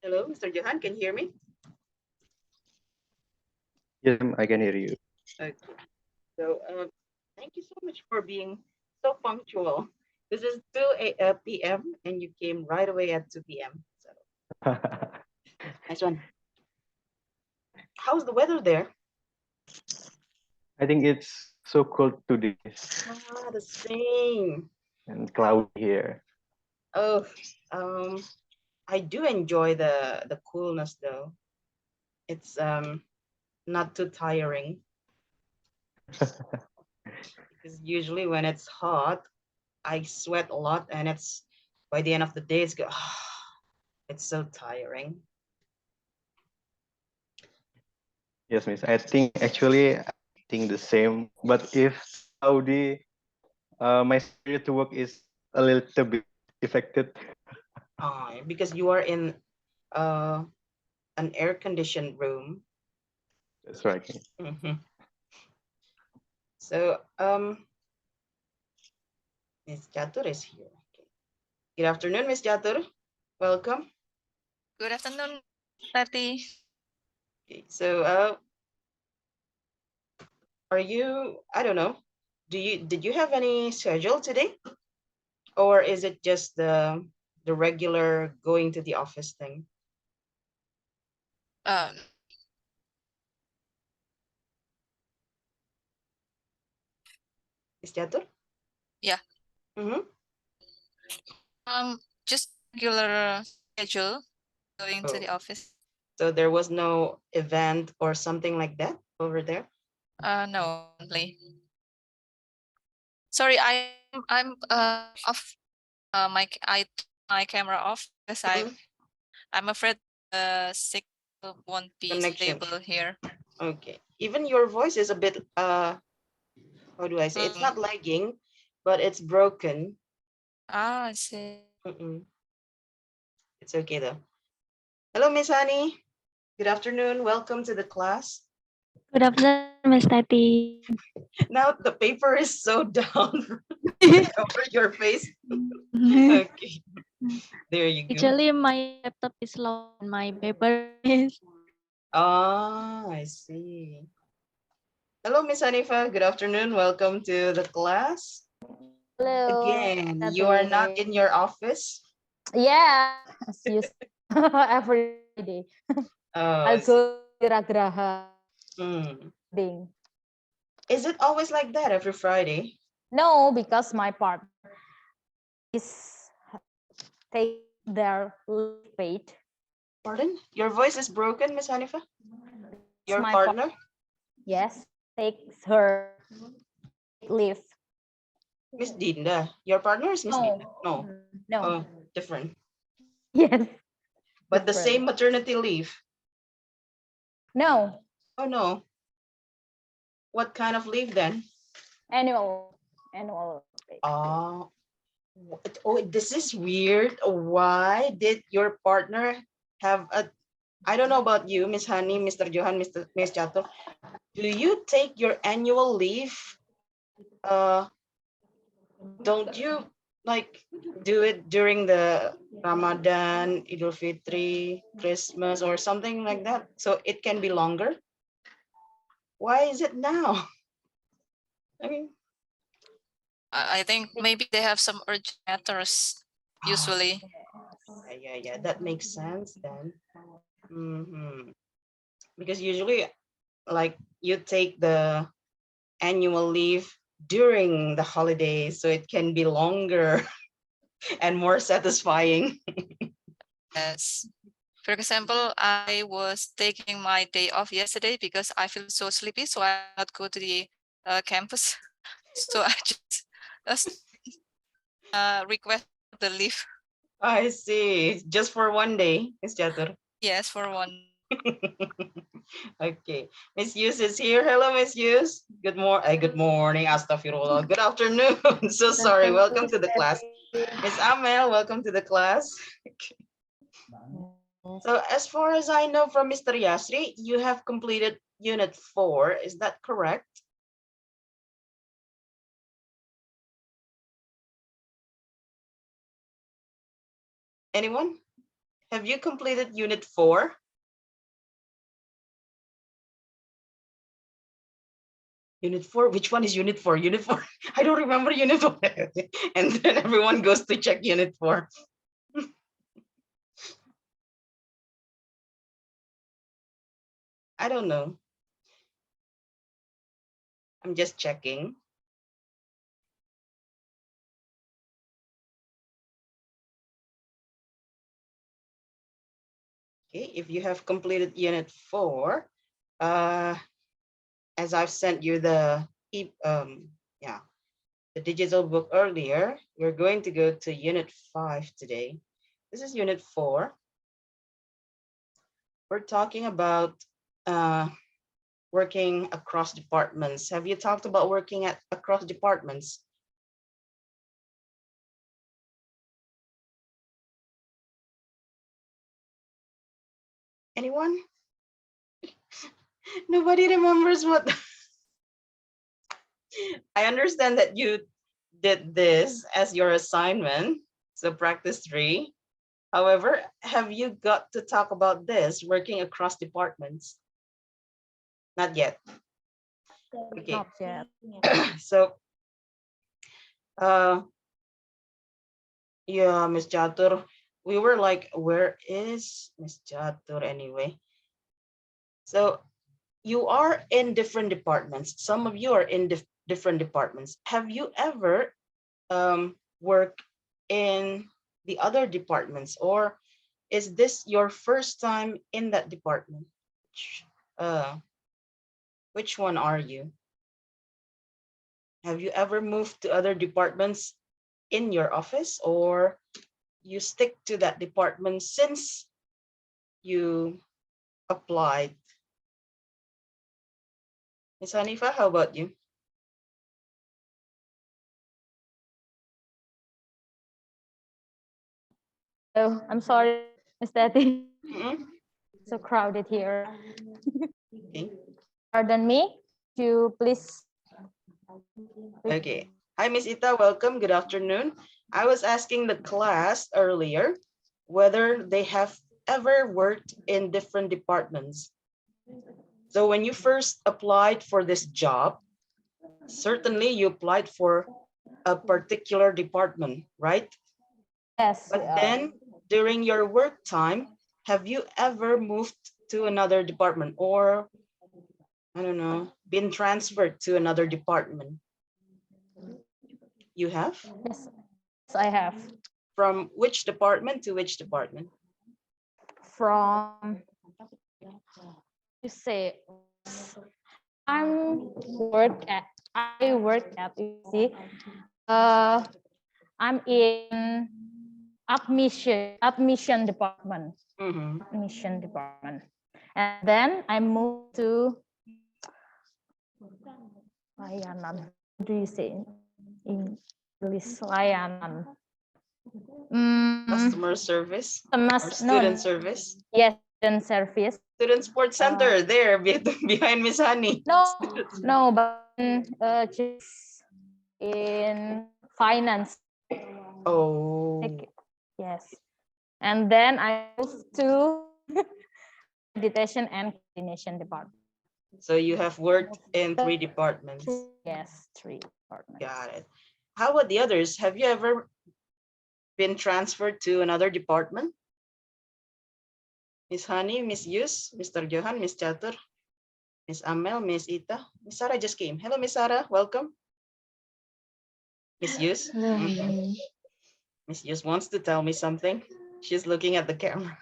Hello, Mr. Johan, can you hear me? Yes, I can hear you. Okay. So, thank you so much for being so punctual. This is 2 p.m. and you came right away at 2 p.m. So, nice one. How's the weather there? I think it's so cold today Ah, the same. and cloudy here. Oh, um, I do enjoy the coolness though. It's not too tiring because usually when it's hot, I sweat a lot and it's by the end of the day it's go it's so tiring. Yes, miss. I think actually I think the same. But if cloudy, my spirit to work is a little bit affected. Because you are in uh, an air-conditioned room. That's right. Mhm. So, Miss Jatur is here. Okay. Good afternoon, Miss Jatur. Welcome. Good afternoon, Tati. Okay. So, are you? I don't know. Did you have any schedule today, or is it just the regular going to the office thing? Um, Miss Jatur? yeah. Mm-hmm. Just regular schedule going to Oh, the office. so there was no event or something like that over there? No, only. Sorry, I'm off. My camera off because Mhm. I'm afraid signal won't be Connection. stable here. Okay. Even your voice is a bit how do I say? It's not lagging, but it's broken. I see. Mm-mm. It's okay though. Hello, Miss Honey. Good afternoon. Welcome to the class. Good afternoon, Miss Tati. Now the paper is so down to cover your face. Okay. There you go. Actually, my laptop is low and my paper is. Ah, I see. Hello, Miss Hanifa. Good afternoon. Welcome to the class. Hello, Again, you are not Tati. in your office. Yeah, as used every day. Oh, I I'll see. go Graha Hmm. thing. Is it always like that every Friday? No, because my partner is take their leave paid. Pardon? Your voice is broken, Miss Hanifa? It's Your my partner? yes, takes her leave. Miss Dinda. Your partner is Miss Dinda? No, No. no, Oh, different. yes, But the different. same maternity leave. No, Oh no. What kind of leave then? annual pay. Oh, oh, this is weird. Why did your partner have a? I don't know about you, Miss Honey, Mr. Johan, Miss Chato. Do you take your annual leave? Uh, don't you like do it during the Ramadan, Idul Fitri, Christmas, or something like that? So it can be longer. Why is it now? I mean, I think maybe they have some urgent matters usually. yeah, that makes sense then. Because usually, like you take the annual leave during the holidays, so it can be longer and more satisfying. Yes. For example, I was taking my day off yesterday because I feel so sleepy, so I not go to the campus. So I just request the leave. I see. Just for one day, Miss Chatur. Yes, for one. Okay. Miss Yus is here. Hello, Miss Yus. Good morning. Good morning. Astaghfirullah. Good afternoon. So sorry. Welcome to the class. Miss Amel, welcome to the class. So as far as I know from Mr. Yasri, you have completed unit 4. Is that correct? Anyone? Have you completed unit 4? Unit 4? Which one is unit 4? Unit 4. I don't remember unit 4. And then everyone goes to check unit 4. I don't know. I'm just checking. Okay, if you have completed unit 4, as I've sent you the the digital book earlier, we're going to go to unit 5 today. This is unit 4. We're talking about working across departments. Have you talked about working across departments? Anyone? Nobody remembers what. I understand that you did this as your assignment, so practice 3. However, have you got to talk about this, working across departments? Not yet. Okay. Not yet. So, yeah, Miss Chatur, we were like, where is Miss Chatur anyway? So you are in different departments. Some of you are in different departments. Have you ever worked in the other departments, or is this your first time in that department? Which one are you? Have you ever moved to other departments in your office, or you stick to that department since you applied? Ms. Hanifa, how about you? Oh, I'm sorry, Miss Tati. Mhm. So crowded here. Okay. Pardon me. You please. Okay. Hi, Miss Ita. Welcome. Good afternoon. I was asking the class earlier whether they have ever worked in different departments. So when you first applied for this job, certainly you applied for a particular department, right? Yes. But then during your work time, have you ever moved to another department, or I don't know, been transferred to another department? You have? Yes, I have. From which department to which department? From you say I work at UISI. I'm in admission department. Mhm. Admission department. And then I moved to layanan. What do you say in English? Layanan. Customer service or No, student service? yes, student service. Student sports center there behind Miss Honey. No, but just in finance. Oh, Yes. And then I moved to meditation and coordination department. so you have worked in 3 departments. Yes, 3 departments. Got it. How about the others? Have you ever been transferred to another department? Miss Honey, Miss Yus, Mr. Johan, Miss Chatur, Miss Amel, Miss Ita. Miss Sarah just came. Hello, Miss Sarah. Welcome. Miss Yus. Miss Yus wants to tell me something. She's looking at the camera.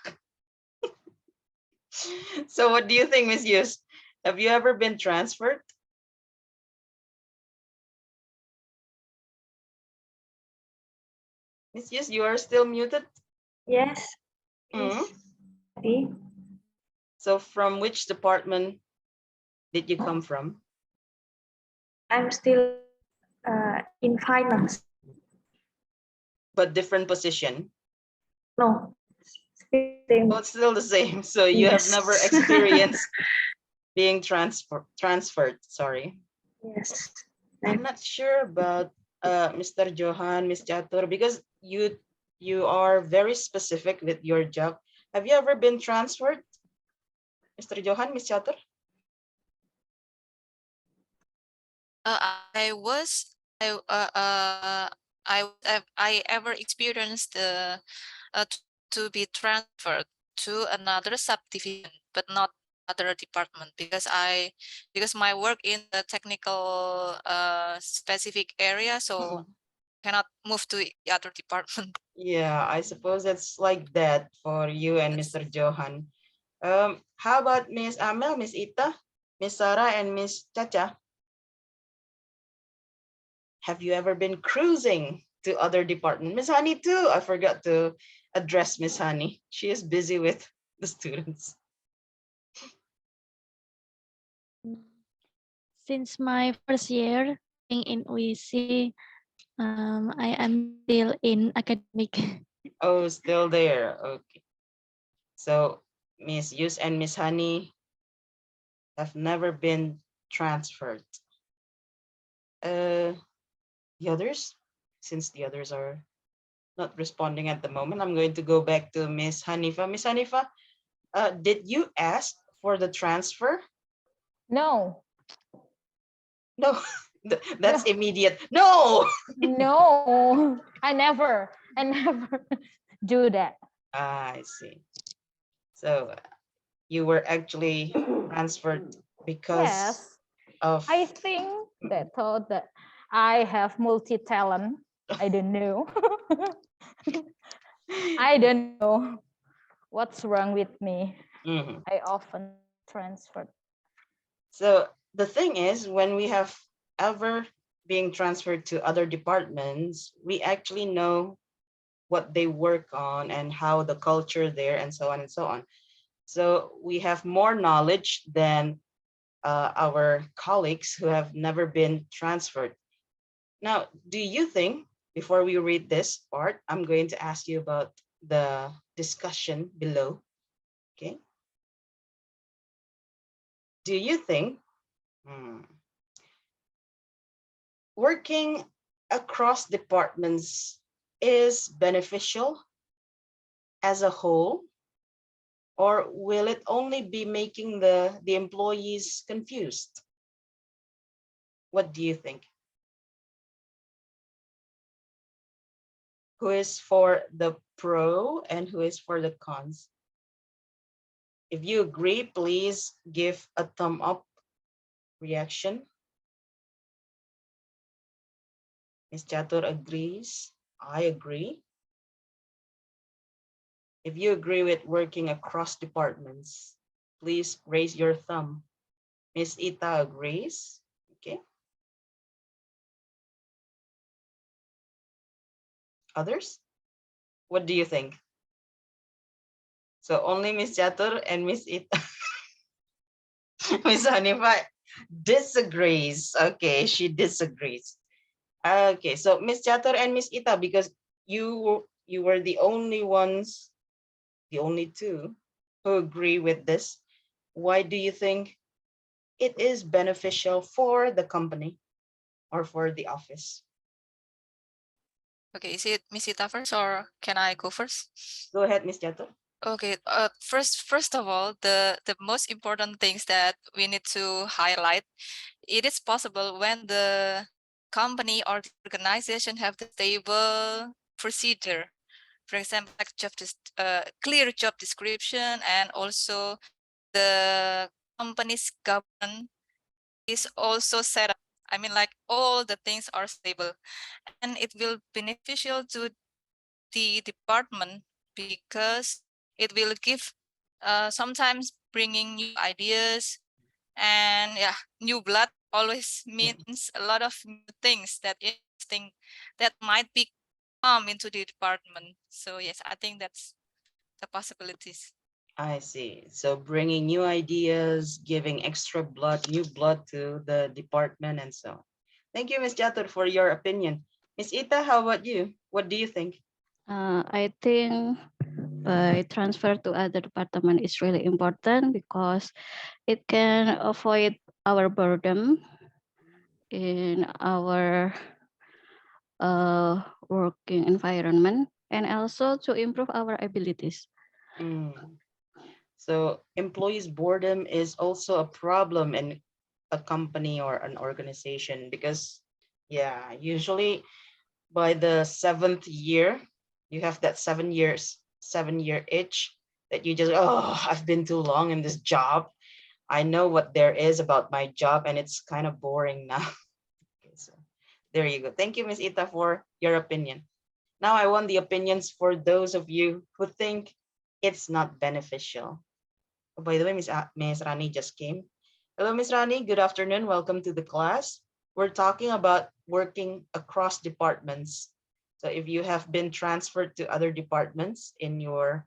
So what do you think, Miss Yus? Have you ever been transferred? Miss Yus, you are still muted. Yes. Mhm. Yes. So from which department did you come from? I'm still in finance. But different position. No, still same. Oh, it's still the same. So you have never Yes. experienced being transferred. Sorry. Yes. I'm not sure about Mr. Johan, Miss Chatur, because you are very specific with your job. Have you ever been transferred, Mr. Johan, Miss Chatur? I was I ever experienced to be transferred to another subdivision, but not other department because my work in the technical specific area, so cannot move to the other department. Yeah, I suppose it's like that for you and Yes. Mr. Johan. How about Miss Amel, Miss Ita, Miss Sarah, and Miss Chacha? Have you ever been cruising to other department? Miss Honey too. I forgot to address Miss Honey. She is busy with the students. Since my first year in UISI, I am still in academic. Oh, still there. Okay. So Miss Yus and Miss Honey have never been transferred. The others, since the others are not responding at the moment, I'm going to go back to Miss Hanifa. Miss Hanifa, did you ask for the transfer? No, No, that's No. immediate. No. no, I never do that. I see. So you were actually transferred because Yes, of I think they thought that I have multi-talent. I don't know. I don't know what's wrong with me. Mhm. I often transferred. So the thing is, when we have ever being transferred to other departments, we actually know what they work on and how the culture there and so on and so on. So we have more knowledge than our colleagues who have never been transferred. Now, do you think, before we read this part, I'm going to ask you about the discussion below. Okay. Do you think working across departments is beneficial as a whole, or will it only be making the employees confused? What do you think? Who is for the pro and who is for the cons? If you agree, please give a thumb up reaction. Ms. Chatur agrees. I agree. If you agree with working across departments, please raise your thumb. Ms. Ita agrees. Okay. Others? What do you think? So only Ms. Chatur and Ms. Ita. Ms. Hanifa disagrees. Okay, she disagrees. Okay, so Ms. Chatur and Ms. Ita, because you were the only ones, the only two who agree with this. Why do you think it is beneficial for the company or for the office? Okay, is it Miss Ita first or can I go first? Go ahead, Ms. Chatur. Okay, first of all, the most important things that we need to highlight, it is possible when the company or the organization have the stable procedure. For example, like clear job description, and also the company's governance is also set up. I mean, like all the things are stable, and it will beneficial to the department because it will give sometimes bringing new ideas, and yeah, new blood always means a lot of new things that interesting that might be come into the department. So yes, I think that's the possibilities. I see. So bringing new ideas, giving extra blood, new blood to the department and so on. Thank you, Ms. Chatur, for your opinion. Ms. Ita, how about you? What do you think? I think by transfer to other department is really important because it can avoid our burden in our working environment and also to improve our abilities. Mm. So employees' boredom is also a problem in a company or an organization because, yeah, usually by the seventh year, you have that 7 years, 7 year itch that you just, oh, I've been too long in this job. I know what there is about my job and it's kind of boring now. Okay, so there you go. Thank you, Miss Ita, for your opinion. Now I want the opinions for those of you who think it's not beneficial. Oh, by the way, Miss Rani just came. Hello, Miss Rani. Good afternoon. Welcome to the class. We're talking about working across departments. So if you have been transferred to other departments in your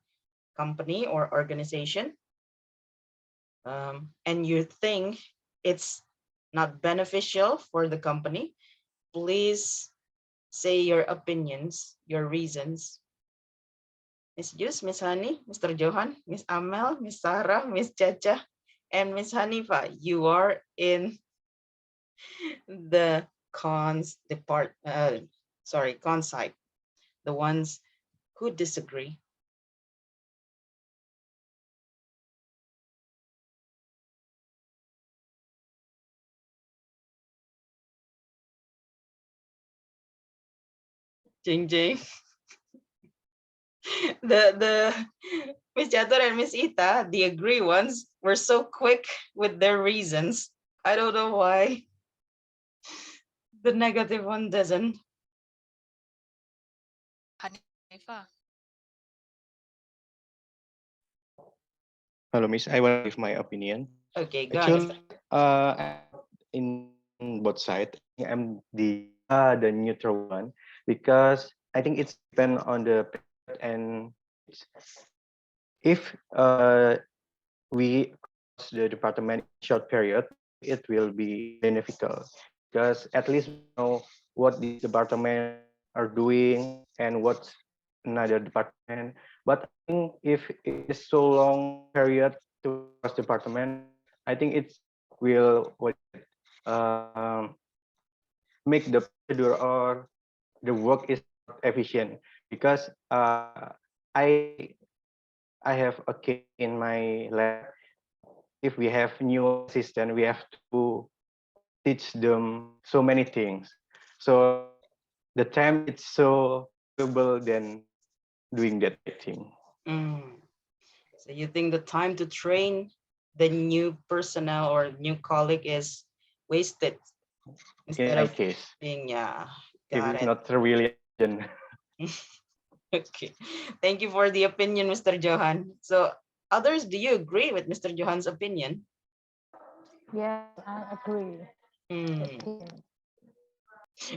company or organization, and you think it's not beneficial for the company, please say your opinions, your reasons. Miss Jus, Miss Honey, Mr. Johan, Miss Amel, Miss Sarah, Miss Chacha, and Miss Hanifa. You are in the cons side, the ones who disagree. Jing Jing. The Miss Chatur and Miss Ita, the agree ones, were so quick with their reasons. I don't know why the negative one doesn't. Hanifa. Hello, Miss. I want to give my opinion. Okay, go on, Actually, Mr. in both sides, I'm the neutral one because I think it's depend on the period and if we cross the department in short period, it will be beneficial because at least we know what this department are doing and what another department. But I think if it is so long period to cross department, I think it will um, make the procedure or the work is not efficient because I I have a case in my lab. If we have new assistant, we have to teach them so many things. So the time is so valuable than doing that thing. Mm. So you think the time to train the new personnel or new colleague is wasted In instead my of case, being, yeah, if got it's it. not really urgent. Okay. Thank you for the opinion, Mr. Johan. So others, do you agree with Mr. Johan's opinion? Yes, I agree. Hmm. With him.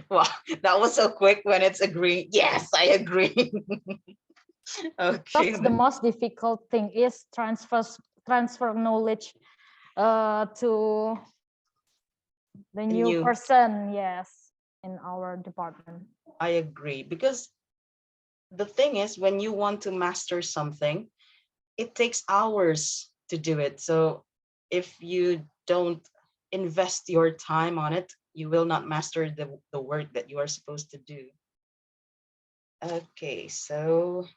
Wow, that was so quick when it's agreeing. Yes, I agree. Okay. Because the most difficult thing is transfer knowledge to the new New, person, yes, in our department. I agree. Because the thing is, when you want to master something, it takes hours to do it. So if you don't invest your time on it, you will not master the work that you are supposed to do. Okay, so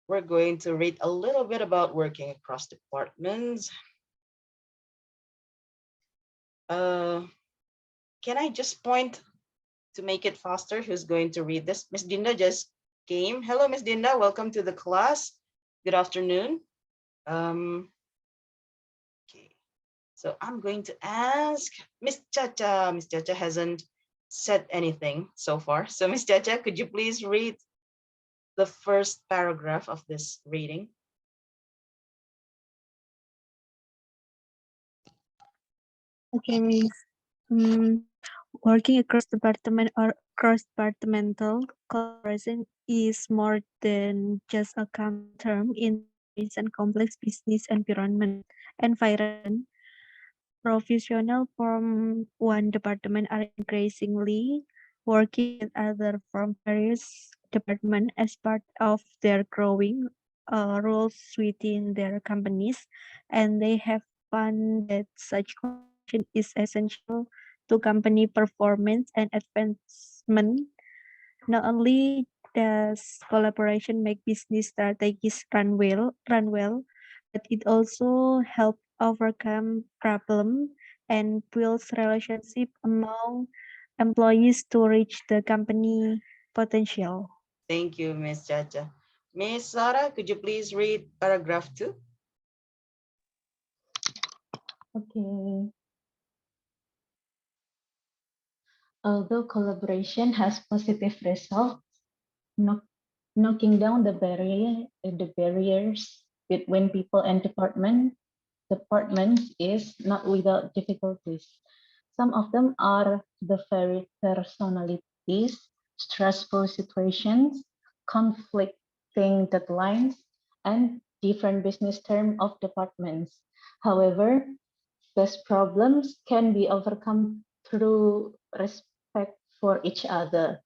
we're going to read a little bit about working across departments. Uh, can I just point to make it faster who's going to read this? Miss Dinda just came. Hello, Miss Dinda. Welcome to the class. Good afternoon. Okay. So I'm going to ask Miss Chacha. Miss Chacha hasn't said anything so far. So Miss Chacha, could you please read the first paragraph of this reading? Okay, Miss. Working across department or cross-departmental collaboration is more than just a common term in today's and complex business environment. Professionals from one department are increasingly working with others from various departments as part of their growing roles within their companies, and they have found that such collaboration is essential to company performance and advancement. Not only does collaboration make business strategies run well, but it also help overcome problem and builds relationship among employees to reach the company potential. Thank you, Miss Chacha. Miss Sarah, could you please read paragraph 2? Okay. Although collaboration has positive results, knocking down the barriers between people and departments is not without difficulties. Some of them are the very personalities, stressful situations, conflicting deadlines, and different business terms of departments. However, these problems can be overcome through respect for each other,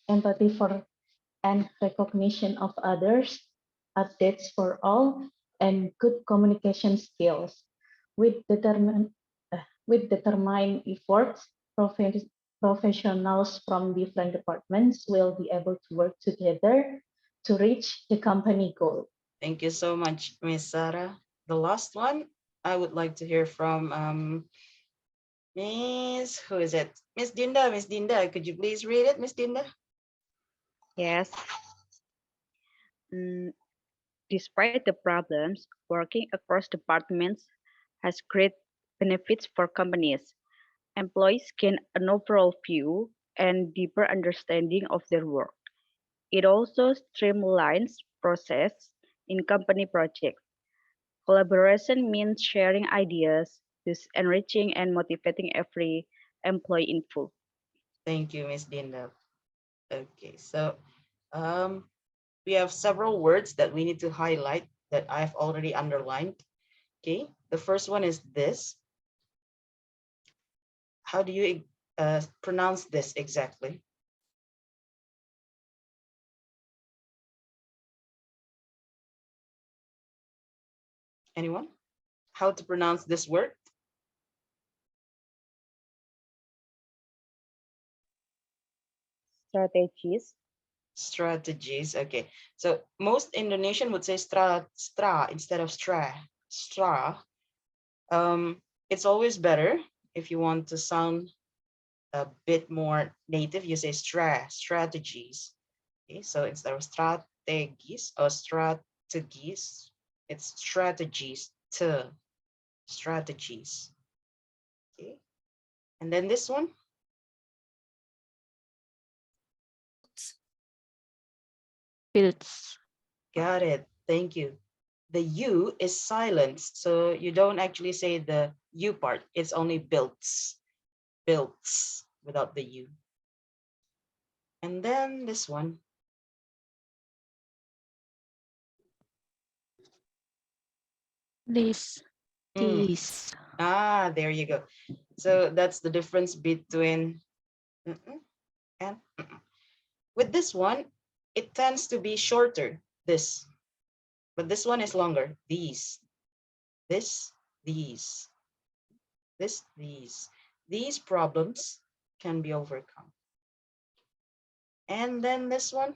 empathy for and recognition of others, updates for all, and good communication skills. With determined efforts, professionals from different departments will be able to work together to reach the company goal. Thank you so much, Miss Sarah. The last one, I would like to hear from Miss, who is it? Miss Dinda. Miss Dinda, could you please read it, Miss Dinda? Yes. Despite the problems, working across departments has great benefits for companies. Employees gain an overall view and deeper understanding of their work. It also streamlines process in company projects. Collaboration means sharing ideas, thus enriching and motivating every employee involved. Thank you, Miss Dinda. Okay, so we have several words that we need to highlight that I've already underlined. Okay, the first one is this. How do you pronounce this exactly? Anyone? How to pronounce this word? Strategies. Strategies. Okay, so most Indonesian would say stra instead of stra. It's always better if you want to sound a bit more native. You say strategies. Okay, so instead of strategies or strategies, it's strategies to strategies. Okay, and then this one. Builds. Got it. Thank you. The U is silenced, so you don't actually say the U part. It's only builds without the U. And then this one. This. Mm. This. Ah, there you go. So that's the difference between and with this one, it tends to be shorter, this, but this one is longer. These, this, these, this, these. These problems can be overcome. And then this one.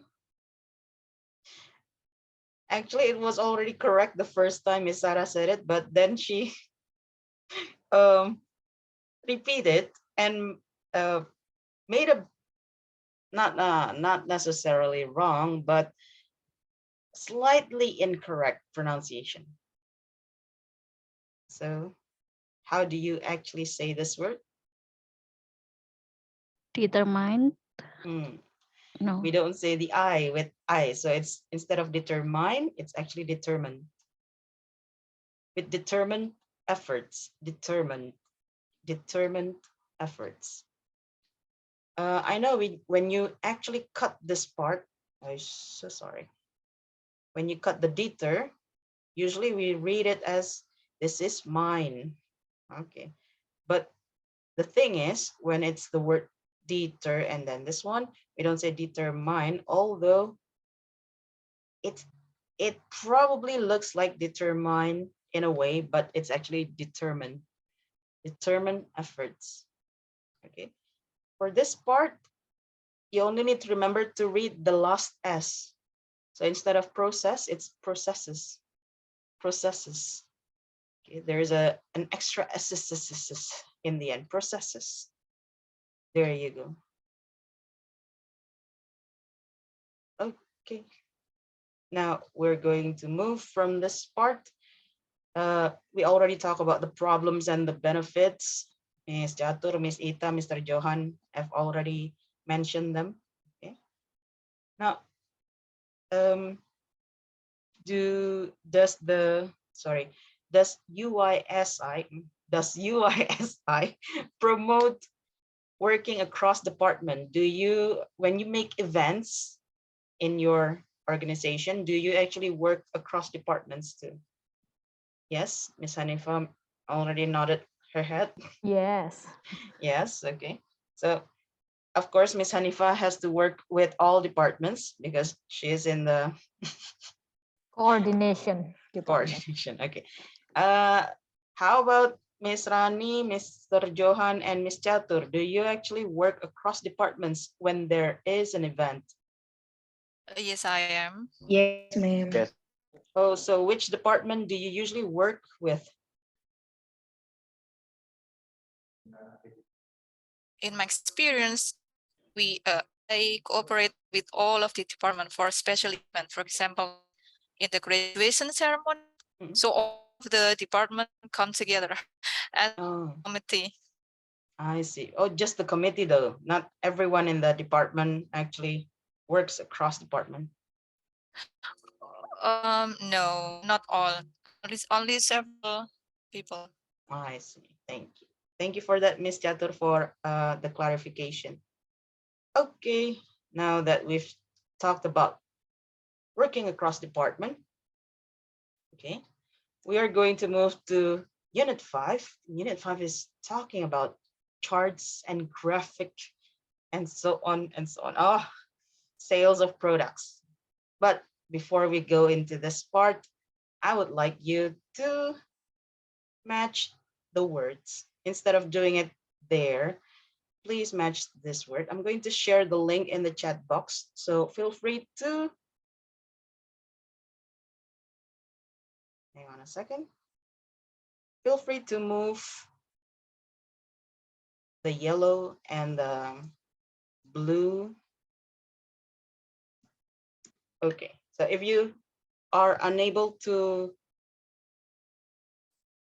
Actually, it was already correct the first time Miss Sarah said it, but then she repeated and made a not necessarily wrong, but slightly incorrect pronunciation. So how do you actually say this word? Determined. No. We don't say the I with I. So it's instead of determine, it's actually determined. With determined efforts, determined efforts. I know when you actually cut this part, I'm so sorry. When you cut the deter, usually we read it as this is mine. Okay. But the thing is, when it's the word deter and then this one, we don't say determine, although it probably looks like determine in a way, but it's actually determined efforts. Okay. For this part, you only need to remember to read the last S. So instead of process, it's processes. Processes. Okay, there is an extra S in the end. Processes. There you go. Okay. Now we're going to move from this part. We already talked about the problems and the benefits. Ms. Jatur, Ms. Ita, Mr. Johan have already mentioned them. Okay. Now, does UISI promote working across department? Do you, when you make events in your organization, do you actually work across departments too? Yes, Miss Hanifa already nodded her head. Yes. Yes, okay. So of course, Miss Hanifa has to work with all departments because she is in the Coordination department. coordination. Okay. How about Miss Rani, Mr. Johan, and Miss Chatur? Do you actually work across departments when there is an event? Yes, I am. Yes, ma'am. Yes. Oh, so which department do you usually work with? In my experience, I cooperate with all of the department for special event. For example, in the graduation ceremony, Mhm. so all of the department come together as Oh, committee. I see. Oh, just the committee though. Not everyone in the department actually works across department. No, not all. Only several people. I see. Thank you. Thank you for that, Miss Chatur, for the clarification. Okay, now that we've talked about working across department, okay, we are going to move to Unit 5. Unit 5 is talking about charts and graphic and so on and so on. Oh, sales of products. But before we go into this part, I would like you to match the words. Instead of doing it there, please match this word. I'm going to share the link in the chat box. So feel free to, hang on a second. Feel free to move the yellow and the blue. Okay, so if you are unable to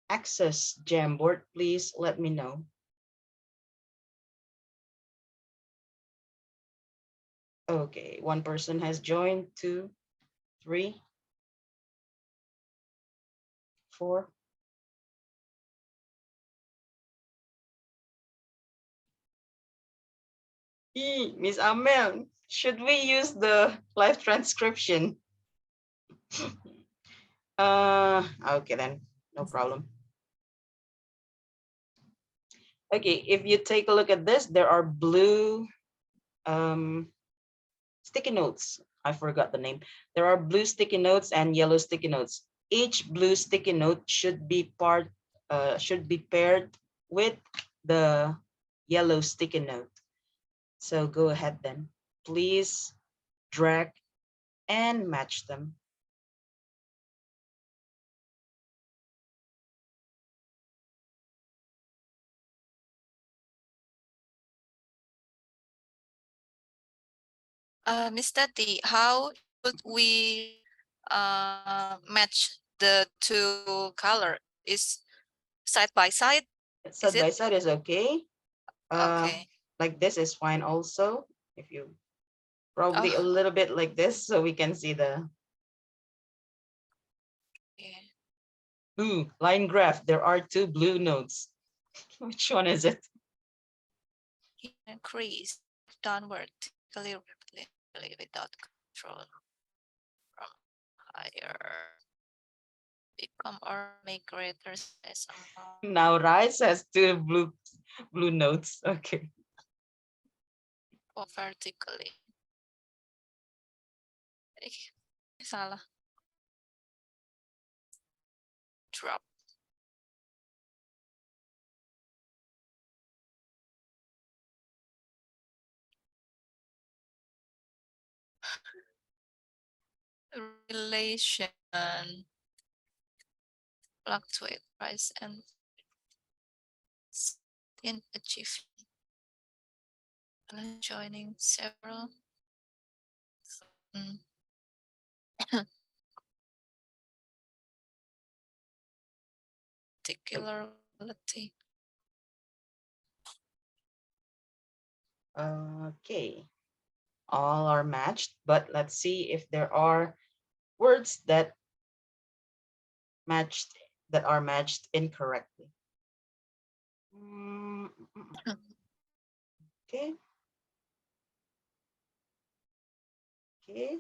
access Jamboard, please let me know. Okay, one person has joined, 2, 3, 4. Miss Amel, should we use the live transcription? Okay then, no problem. Okay, if you take a look at this, there are blue sticky notes. I forgot the name. There are blue sticky notes and yellow sticky notes. Each blue sticky note should be paired with the yellow sticky note. So go ahead then. Please drag and match them. Miss Tati, how should we match the two color? Is side by side? Is Side by it side is okay. okay? Like this is fine also. If you probably a Oh, little bit like this so we can see the yeah. line graph. There are 2 blue nodes. Which one is it? Increase downward typically rapidly without control from higher become or make greater size amount Now rise has 2 blue nodes. Okay. or vertically. Eh, salah. Drop. relation fluctuate price and in achieving joining several mm, particular quality. Okay, all are matched, but let's see if there are words matched that are matched incorrectly. Okay. Okay.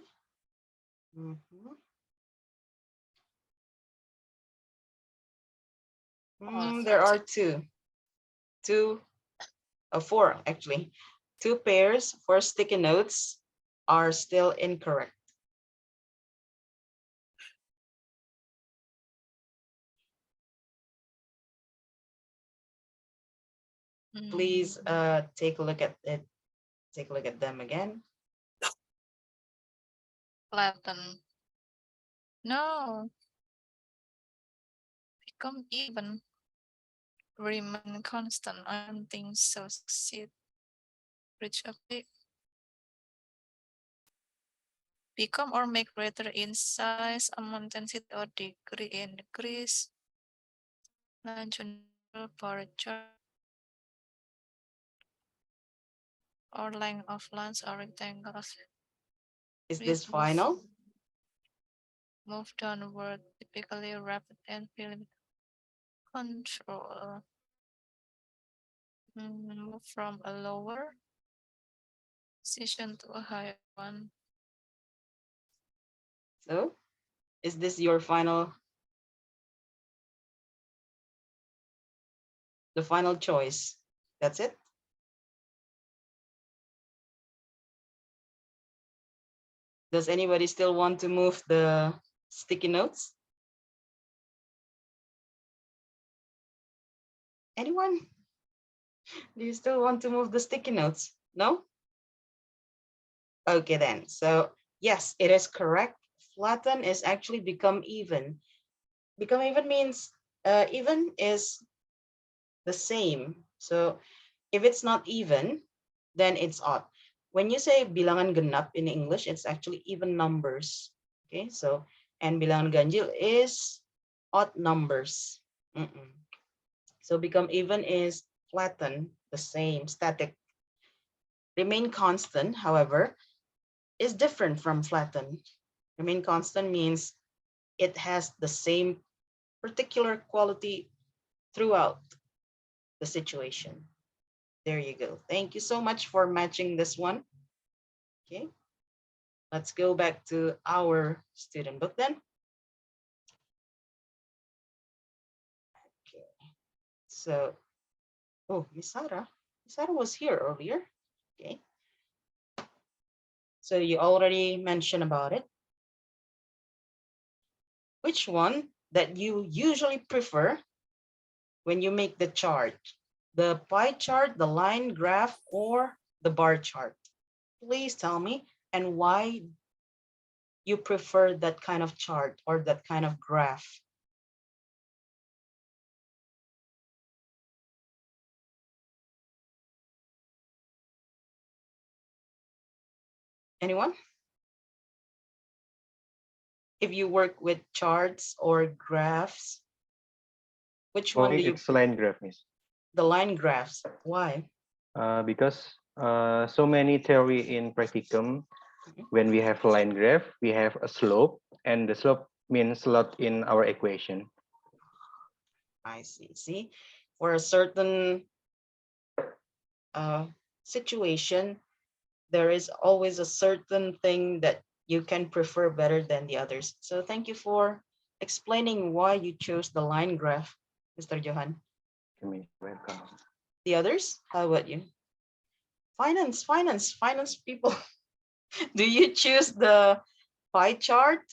Mhm. All There are 30. four actually. Two pairs for sticky notes are still incorrect. Please take a look at it. Take a look at them again. Flatten. No. Become even. Remain constant. I don't think so. Succeed. Reach a peak. Become or make greater in size, amount, intensity, or degree in decrease. Longitudinal bar chart or length of lines or rectangles. Is We this final? move downward, typically rapid and feeling control. Move from a lower position to a higher one. So, is this your final, the final choice? That's it? Does anybody still want to move the sticky notes? Anyone? Do you still want to move the sticky notes? No? Okay then. So yes, it is correct. Flatten is actually become even. Become even means even is the same. So if it's not even, then it's odd. When you say bilangan genap in English, it's actually even numbers. Okay, so and bilangan ganjil is odd numbers. So become even is flatten, the same, static. Remain constant, however, is different from flatten. Remain constant means it has the same particular quality throughout the situation. There you go. Thank you so much for matching this one. Okay, let's go back to our student book then. Okay, so, oh, Miss Sarah. Miss Sarah was here earlier. Okay, so you already mentioned about it. Which one that you usually prefer when you make the chart? The pie chart, the line graph, or the bar chart? Please tell me, and why you prefer that kind of chart or that kind of graph. Anyone? If you work with charts or graphs, which For one me, do you, it's line graph, miss. the line graphs, why? Because so many theory in practicum, when we have line graph, we have a slope, and the slope means a lot in our equation. I see. See, for a certain situation, there is always a certain thing that you can prefer better than the others. So thank you for explaining why you chose the line graph, Mr. Johan. Welcome. The others, how about you? Finance people. Do you choose the pie chart,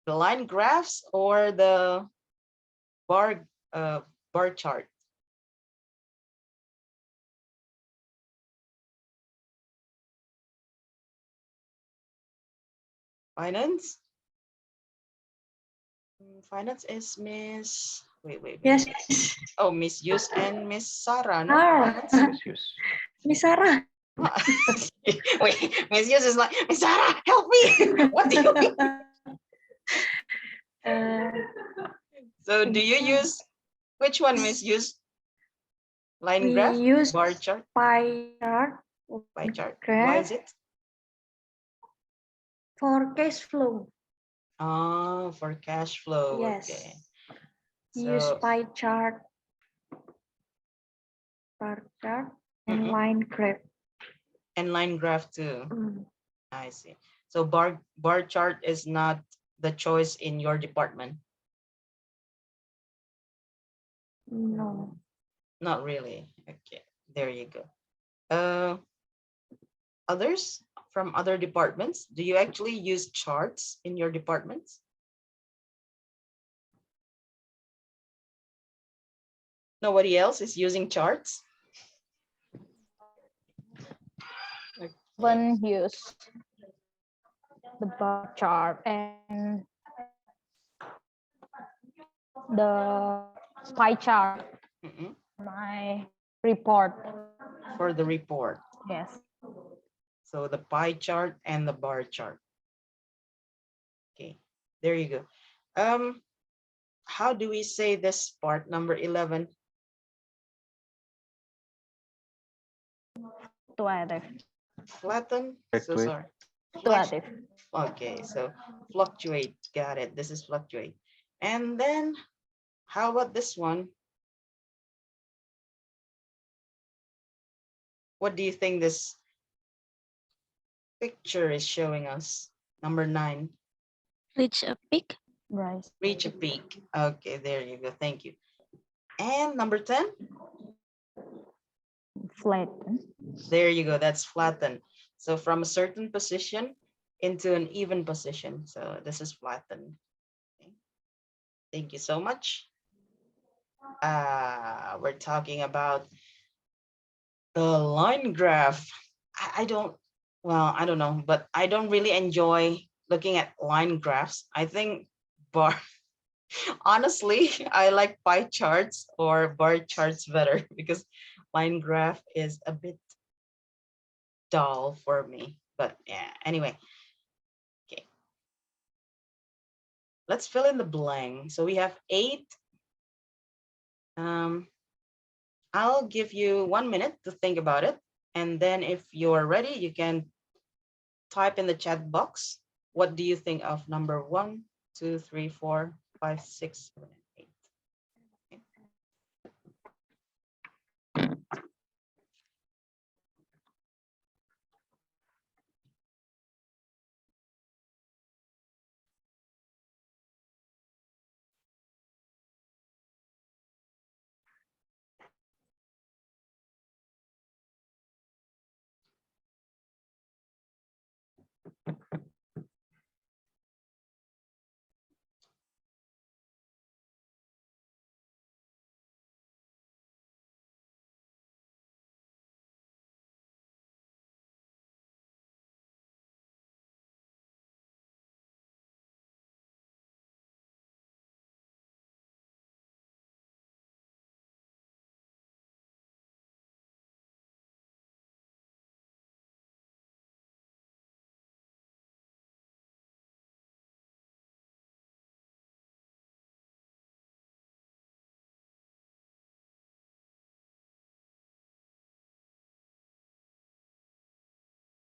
the line graphs, or the bar bar chart? Finance? Finance is Miss. Wait. Yes. Oh, Miss Yus and Miss Sarah. No, Ah, finance. Misuse. Miss Sarah. Wait, Miss Yus is like, Miss Sarah, help me. What do you mean? Uh, So do you use which one, Miss Yus? Line we graph, use bar chart, pie chart pie chart. Why graph is it? for cash flow. Ah, for cash flow. Yes. Okay. We use So pie chart, bar chart, and mhm, line graph. and line graph too. Mm, I see. So bar chart is not the choice in your department. no. Not really. Okay, there you go. Uh, others from other departments, do you actually use charts in your departments? Nobody else is using charts? Okay. When use the bar chart and the pie chart, Mhm. my report. For the report. Yes. So the pie chart and the bar chart. Okay, there you go. How do we say this part, number 11? Fluctuative. Flatten? So Fluctuate. sorry. Fluctuative. Okay, so fluctuate. Got it. This is fluctuate. And then how about this one? What do you think this picture is showing us? Number 9, Reach a peak. Right. reach a peak. Okay, there you go. Thank you. And number 10, Flatten. there you go. That's flatten. So from a certain position into an even position. So this is flatten. Okay. Thank you so much. We're talking about the line graph. I don't, well, I don't know, but I don't really enjoy looking at line graphs. I think bar, honestly, I like pie charts or bar charts better because line graph is a bit dull for me. But yeah, anyway, okay. Let's fill in the blank. So we have 8. Um, I'll give you 1 minute to think about it. And then if you're ready, you can type in the chat box. What do you think of number 1, 2, 3, 4, 5, 6, 7, 8? Okay.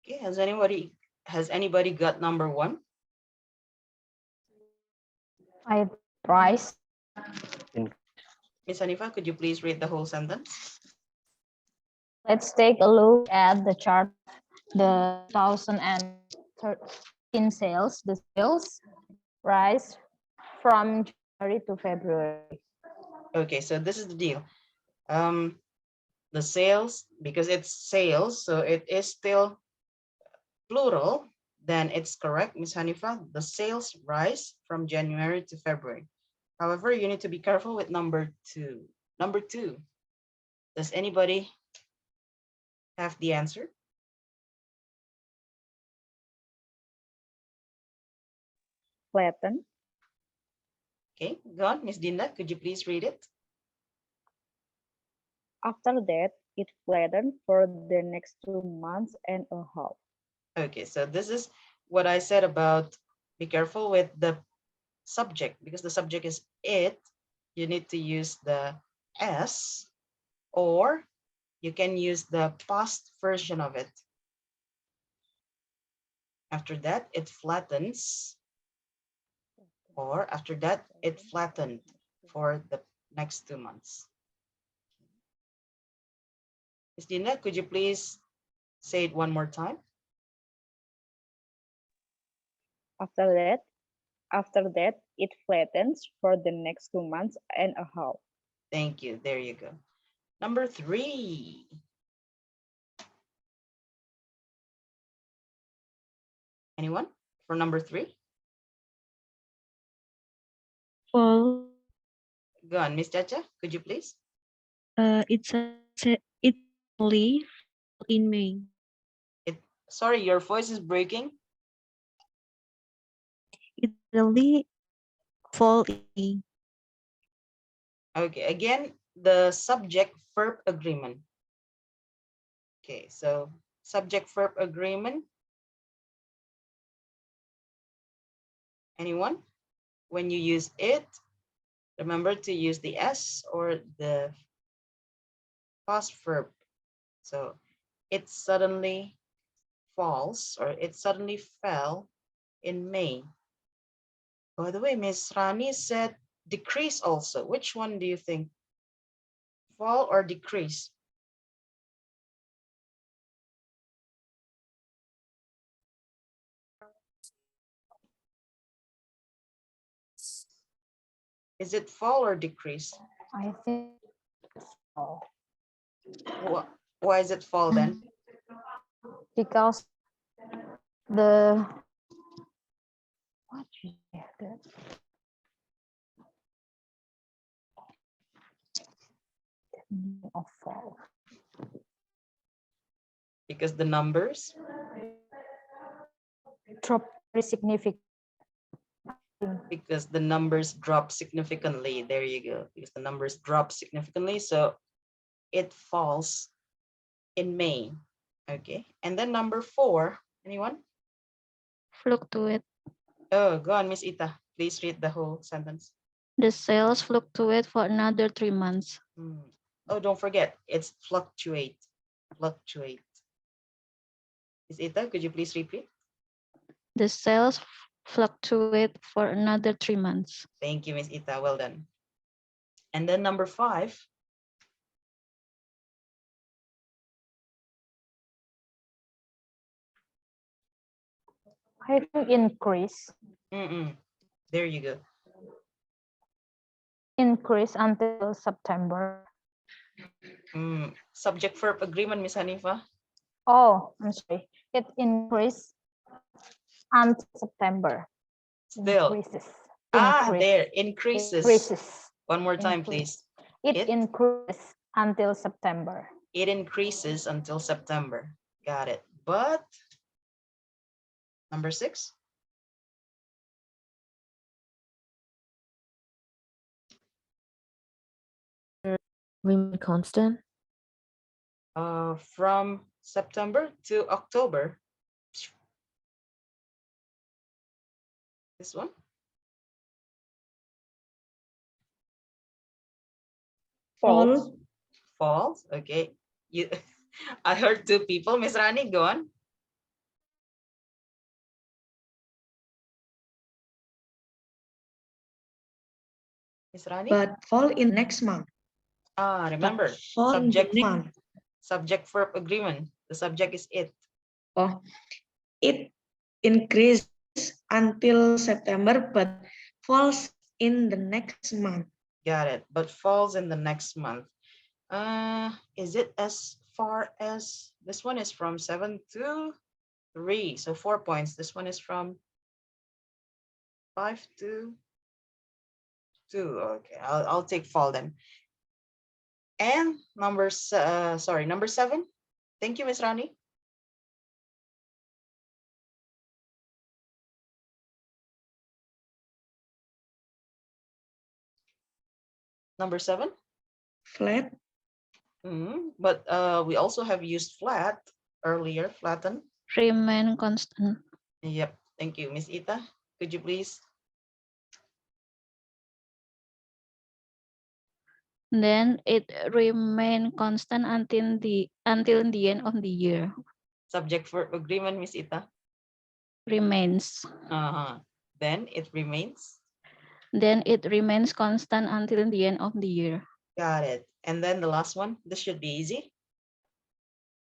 Okay, has anybody got number 1? I price. Miss Hanifa, could you please read the whole sentence? Let's take a look at the chart. The 2013 sales, the sales rise from January to February. Okay, so this is the deal. The sales, because it's sales, so it is still plural, then it's correct, Miss Hanifa. The sales rise from January to February. However, you need to be careful with number 2. Number 2, does anybody have the answer? Flatten. Okay, go on, Miss Dinda, could you please read it? After that, it flattened for the next 2 months and a half. Okay, so this is what I said about be careful with the subject, because the subject is it. You need to use the S, or you can use the past version of it. After that, it flattens, or after that, it flattened for the next 2 months. Ms. Dina, could you please say it one more time? After that, it flattens for the next 2 months and a half. Thank you. There you go. Number 3. Anyone for number 3? Fall. Go on, Miss Chacha, could you please? It's only in May. Sorry, your voice is breaking. It really fall in May. Okay, again, the subject verb agreement. Okay, so subject verb agreement. Anyone? When you use it, remember to use the S or the past verb. So it suddenly falls, or it suddenly fell in May. By the way, Miss Rani said decrease also. Which one do you think? Fall or decrease? Is it fall or decrease? I think so. Why is it fall then? Because the what is that? Of fall. Because the numbers? Drop very significant. Because the numbers drop significantly. There you go. Because the numbers drop significantly, so it falls in May. Okay, and then number 4, anyone? Fluctuate. Oh, go on, Miss Ita. Please read the whole sentence. The sales fluctuate for another 3 months. Oh, don't forget, it's fluctuate. Fluctuate. Miss Ita, could you please repeat? The sales fluctuate for another 3 months. Thank you, Miss Ita. Well done. And then number 5. I think increase. There you go. Increase until September. Subject verb agreement, Miss Hanifa. Oh, I'm sorry. It increased until September. Still. Increases. There, increases. Increases. One more time, please. It increases until September. It increases until September. Got it. But number 6. Remain constant. From September to October. This one. False. False. Okay. You I heard 2 people. Miss Rani, go on. Miss Rani? But fall in next month. Remember, Fall in subject the month. subject verb agreement. The subject is it. Oh, it increased until September, but falls in the next month. Got it. But falls in the next month. Is it as far as this one is from 7 to 3, so 4 points. This one is from 5 to 2. Okay, I'll take fall then. And number 7. Thank you, Miss Rani. Number 7. Flat. But we also have used flat earlier, flatten. Remain constant. Yep. Thank you, Miss Ita. Could you please? Then it remain constant until the end of the year. Subject for agreement, Miss Ita. Remains. Then it remains. Then it remains constant until the end of the year. Got it. And then the last one. This should be easy.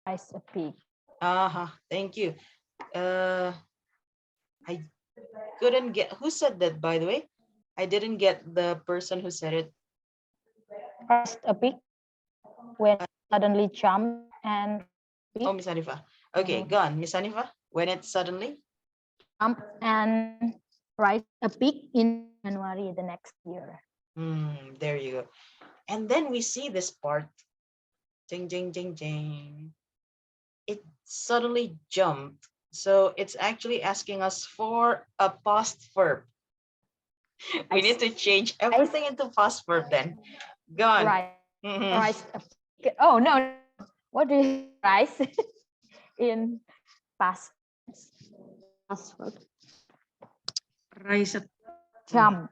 Rise a peak. Thank you. I couldn't get who said that, by the way. I didn't get the person who said it. Rise a peak when suddenly jump and Oh, Miss Hanifa. Okay, gone. Miss Hanifa, when it suddenly jump and rise a peak in January the next year. There you go. And then we see this part. Jing, jing, jing, jing. It suddenly jumped. So it's actually asking us for a past verb. We need to change everything into past verb then. Gone. Right. Rise a peak. Oh, no. What do you rise in past? Past verb. Rise. Jump.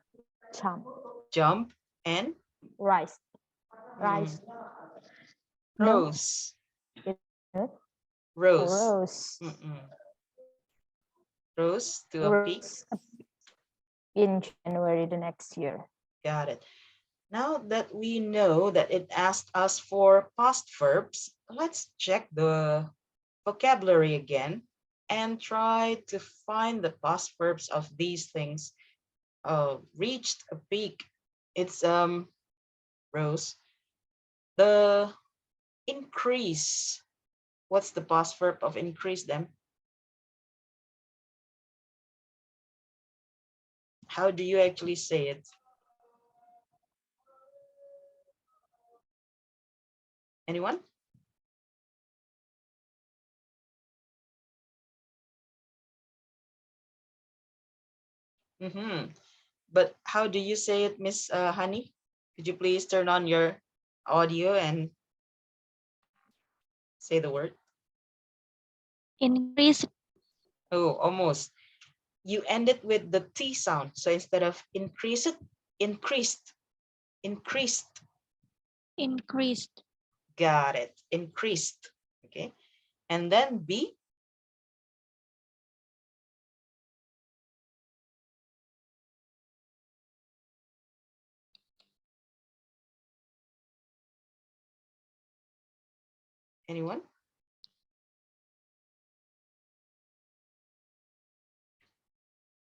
Jump. Jump and Rise. Rise. Rose. No. Rose. Rose. Rose to a peak. In January the next year. Got it. Now that we know that it asked us for past verbs, let's check the vocabulary again and try to find the past verbs of these things. Reached a peak. It's Rose. The increase. What's the past verb of increase then? How do you actually say it? Anyone? But how do you say it, Miss Honey? Could you please turn on your audio and say the word? Increase. Oh, almost. You end it with the T sound. So instead of increase it, increased. Increased. Increased. Got it. Increased. Okay. And then B. Anyone?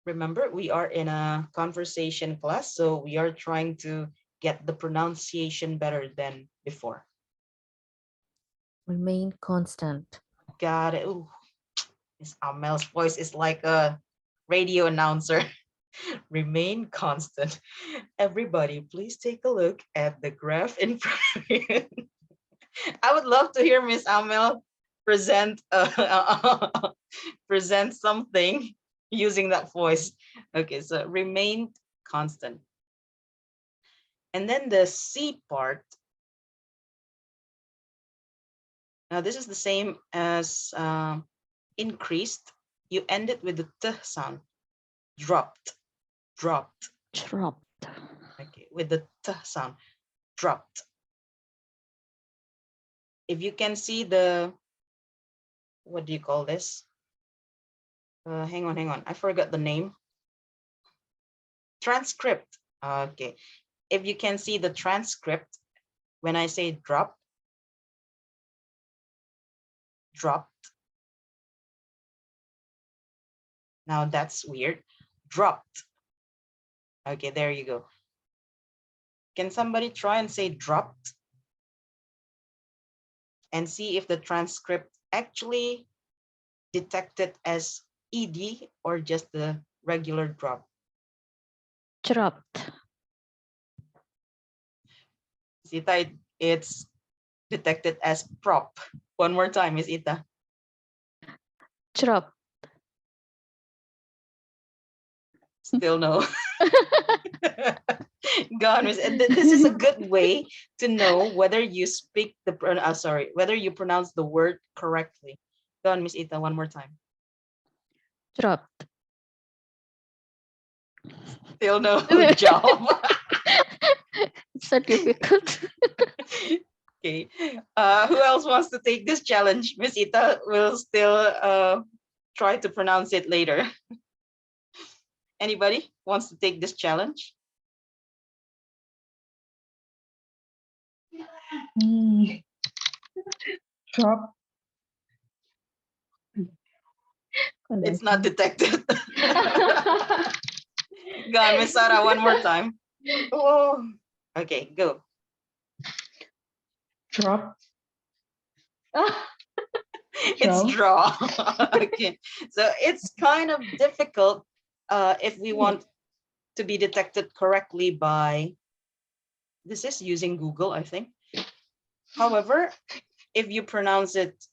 Remember, we are in a conversation class, so we are trying to get the pronunciation better than before. Remain constant. Got it. Ooh, Miss Amel's voice is like a radio announcer. Remain constant. Everybody, please take a look at the graph in front of you. I would love to hear Miss Amel present present something using that voice. Okay, so remain constant. And then the C part. Now this is the same as increased. You end it with the T sound. Dropped. Dropped. Dropped. Okay, with the T sound. Dropped. If you can see the, what do you call this? Hang on. I forgot the name. Transcript. Okay. If you can see the transcript, when I say drop, dropped. Now that's weird. Dropped. Okay, there you go. Can somebody try and say dropped? And see if the transcript actually detected as ED or just the regular drop. Dropped. Ita, it's detected as prop. One more time, Miss Ita. Dropped. Still no. God, Miss, and this is a good way to know whether you speak the whether you pronounce the word correctly. Go on, Miss Ita, one more time. Dropped. Still no job. It's so difficult. Okay. Who else wants to take this challenge? Miss Ita will still try to pronounce it later. Anybody wants to take this challenge? Drop. It's not detected. Go on, Miss Sarah, one more time. Oh, okay, go. Drop. It's draw. Okay, so it's kind of difficult if we want to be detected correctly by, this is using Google, I think. However, if you pronounce it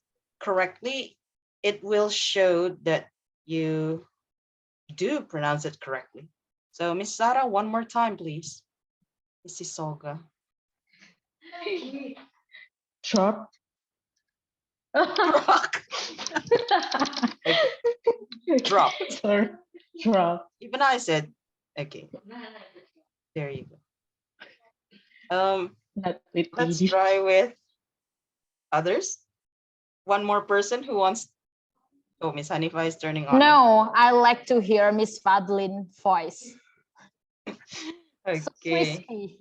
correctly, it will show that you do pronounce it correctly. So Miss Sarah, one more time, please. Mrs. Solga. Drop. Rock. Okay. Drop. Sorry. Drop. Even I said, okay. There you go. Not with Let's TD. try with others. One more person who wants. Oh, Miss Hanifa is turning on. No, I like to hear Miss Fadlin voice. Okay. So crispy.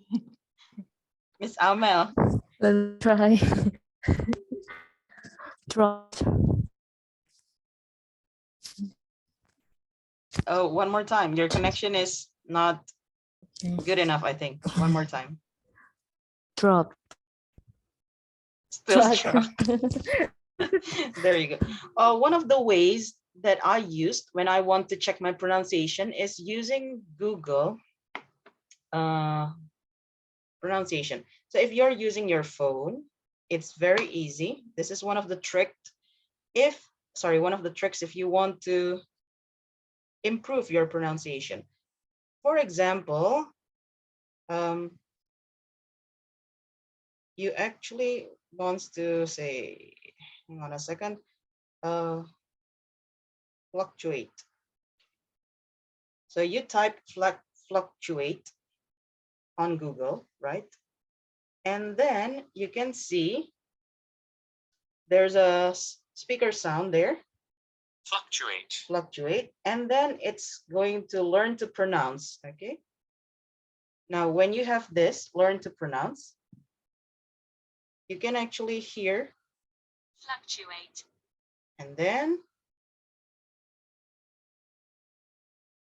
Miss Amel. Let's try. Dropped. Oh, one more time. Your connection is not good enough, I think. One more time. Dropped. Still Struck. struck. There you go. One of the ways that I used when I want to check my pronunciation is using Google pronunciation. So if you're using your phone, it's very easy. This is one of the tricks. One of the tricks if you want to improve your pronunciation. For example, you actually wants to say, hang on a second, fluctuate. So you type fluctuate on Google, right? And then you can see there's a speaker sound there. Fluctuate. And then it's going to learn to pronounce, okay? Now, when you have this, learn to pronounce, you can actually hear fluctuate. And then,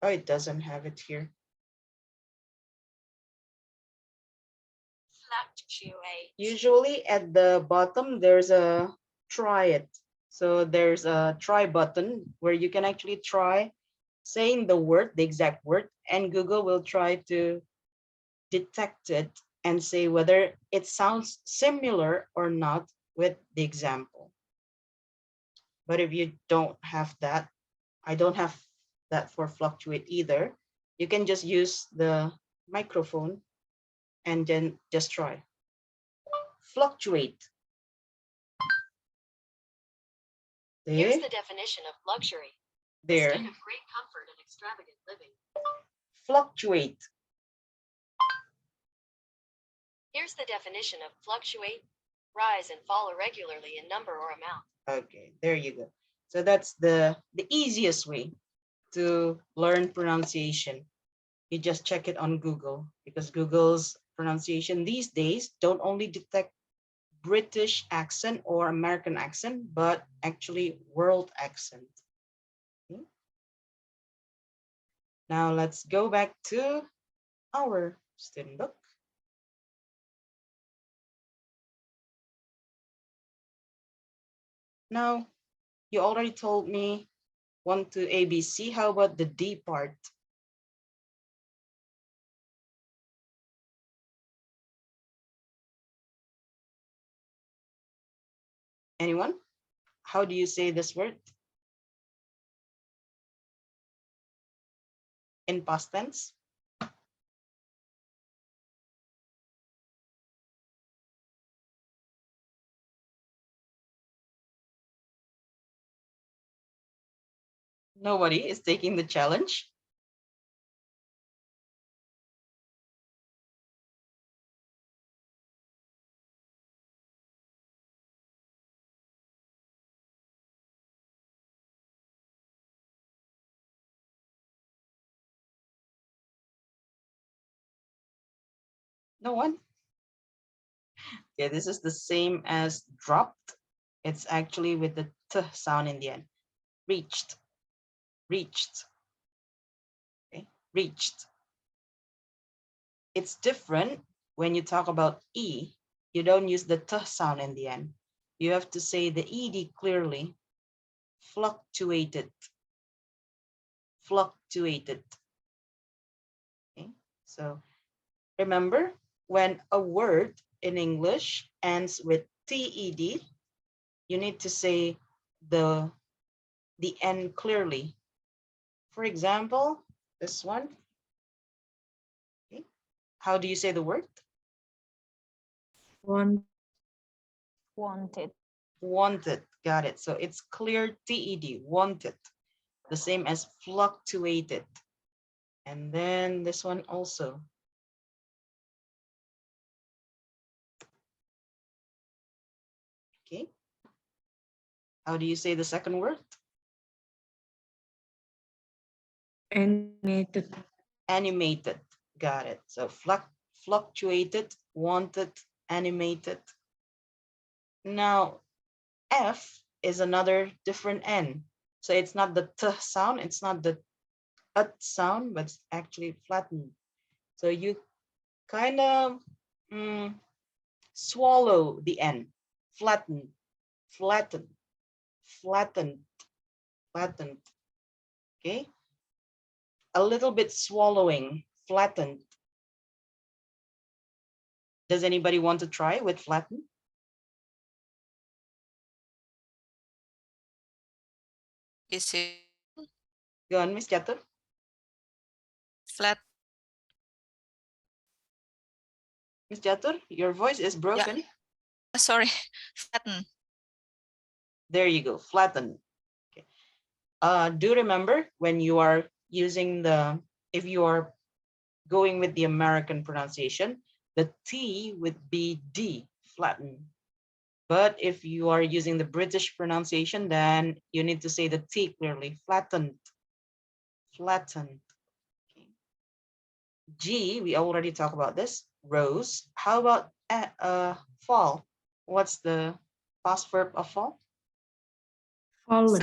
oh, it doesn't have it here. Fluctuate. Usually at the bottom, there's a try it. So there's a try button where you can actually try saying the word, the exact word, and Google will try to detect it and say whether it sounds similar or not with the example. But if you don't have that, I don't have that for fluctuate either, you can just use the microphone and then just try. Fluctuate. Here's the definition of luxury. There. A state of great comfort and extravagant living. Fluctuate. Here's the definition of fluctuate, rise and fall irregularly in number or amount. Okay, there you go. So that's the easiest way to learn pronunciation. You just check it on Google, because Google's pronunciation these days don't only detect British accent or American accent, but actually world accent. Okay. Now let's go back to our student book. Now, you already told me 1 to ABC. How about the D part? Anyone? How do you say this word? In past tense? Nobody is taking the challenge. No one? Okay, this is the same as dropped. It's actually with the t sound in the end. Reached, reached, okay, reached. It's different when you talk about E. You don't use the t sound in the end. You have to say the ed clearly. Fluctuated, fluctuated. Okay, so remember, when a word in English ends with TED, you need to say the end clearly. For example, this one. Okay. How do you say the word? Want. Wanted. Wanted. Got it. So it's clear TED, wanted. The same as fluctuated. And then this one also. Okay. How do you say the second word? Animated. Animated. Got it. So fluctuated, wanted, animated. Now, F is another different N. So it's not the T sound, it's not the ut sound, but it's actually flattened. So you kind of swallow the N. Flatten, flatten, flattened, flattened. Okay. A little bit swallowing, flattened. Does anybody want to try with flatten? Is it Go on, Miss Chatur. flat? Miss Chatur, your voice is broken. Sorry, flatten. There you go, flatten. Okay. Do remember when you are using if you are going with the American pronunciation, the T would be D, flatten. But if you are using the British pronunciation, then you need to say the T clearly, flattened, flattened. Okay. G, we already talked about this, rose. How about fall? What's the past verb of fall? Fallen.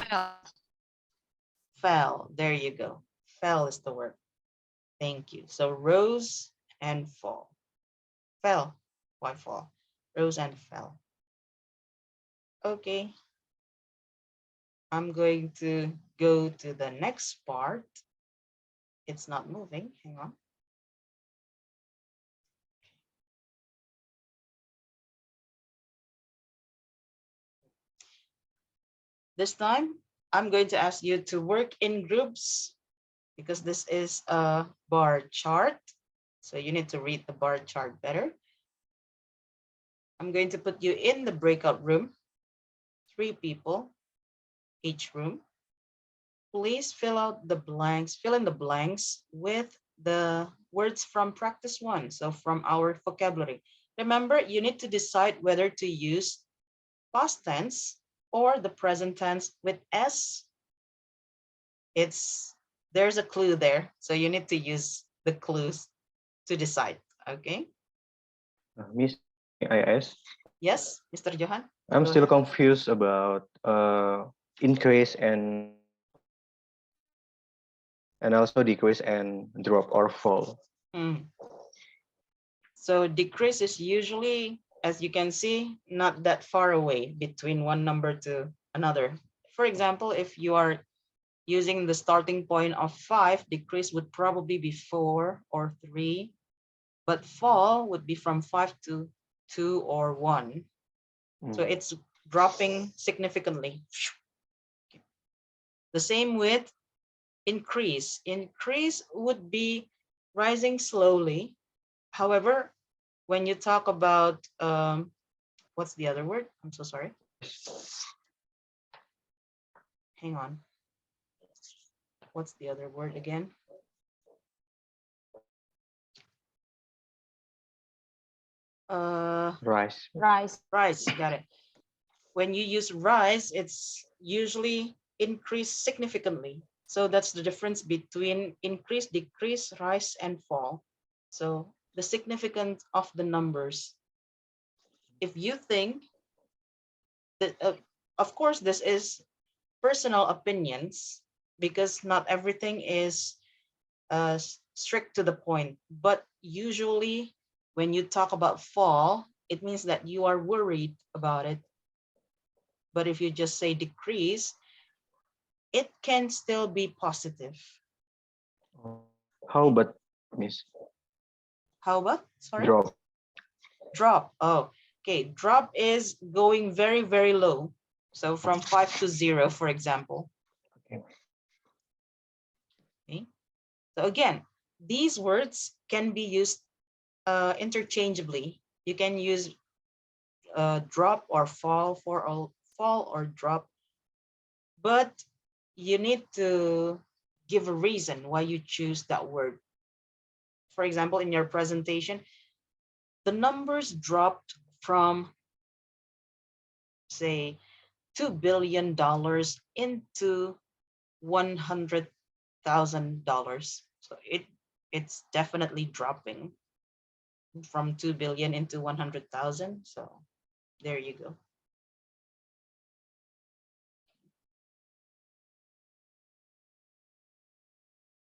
Fell, there you go. Fell is the word. Thank you. So rose and fall. Fell, why fall? Rose and fell. Okay. I'm going to go to the next part. It's not moving, hang on. This time, I'm going to ask you to work in groups because this is a bar chart. So you need to read the bar chart better. I'm going to put you in the breakout room, 3 people, each room. Please fill in the blanks with the words from practice 1. So from our vocabulary. Remember, you need to decide whether to use past tense or the present tense with S. There's a clue there. So you need to use the clues to decide, okay? Miss, I ask. Yes, Mr. Johan? I'm Go still ahead. confused about increase and also decrease and drop or fall. So decrease is usually, as you can see, not that far away between one number to another. For example, if you are using the starting point of 5, decrease would probably be 4 or 3, but fall would be from 5 to 2 or 1. So it's dropping significantly. The same with increase. Increase would be rising slowly. However, when you talk about, what's the other word? I'm so sorry. Hang on. what's the other word again? Rise. Rise. Rise, got it. When you use rise, it's usually increase significantly. So that's the difference between increase, decrease, rise, and fall. So the significance of the numbers. If you think that, of course, this is personal opinions because not everything is strict to the point. But usually, when you talk about fall, it means that you are worried about it. But if you just say decrease, it can still be positive. How about Miss? How about? Sorry? Drop. Drop. Oh, okay. Drop is going very, very low. So from 5 to 0, for example. Okay. Okay. So again, these words can be used interchangeably. You can use drop or fall for all, fall or drop, but you need to give a reason why you choose that word. For example, in your presentation, the numbers dropped from, say, $2 billion into $100,000. So it's definitely dropping from 2 billion into 100,000. So there you go.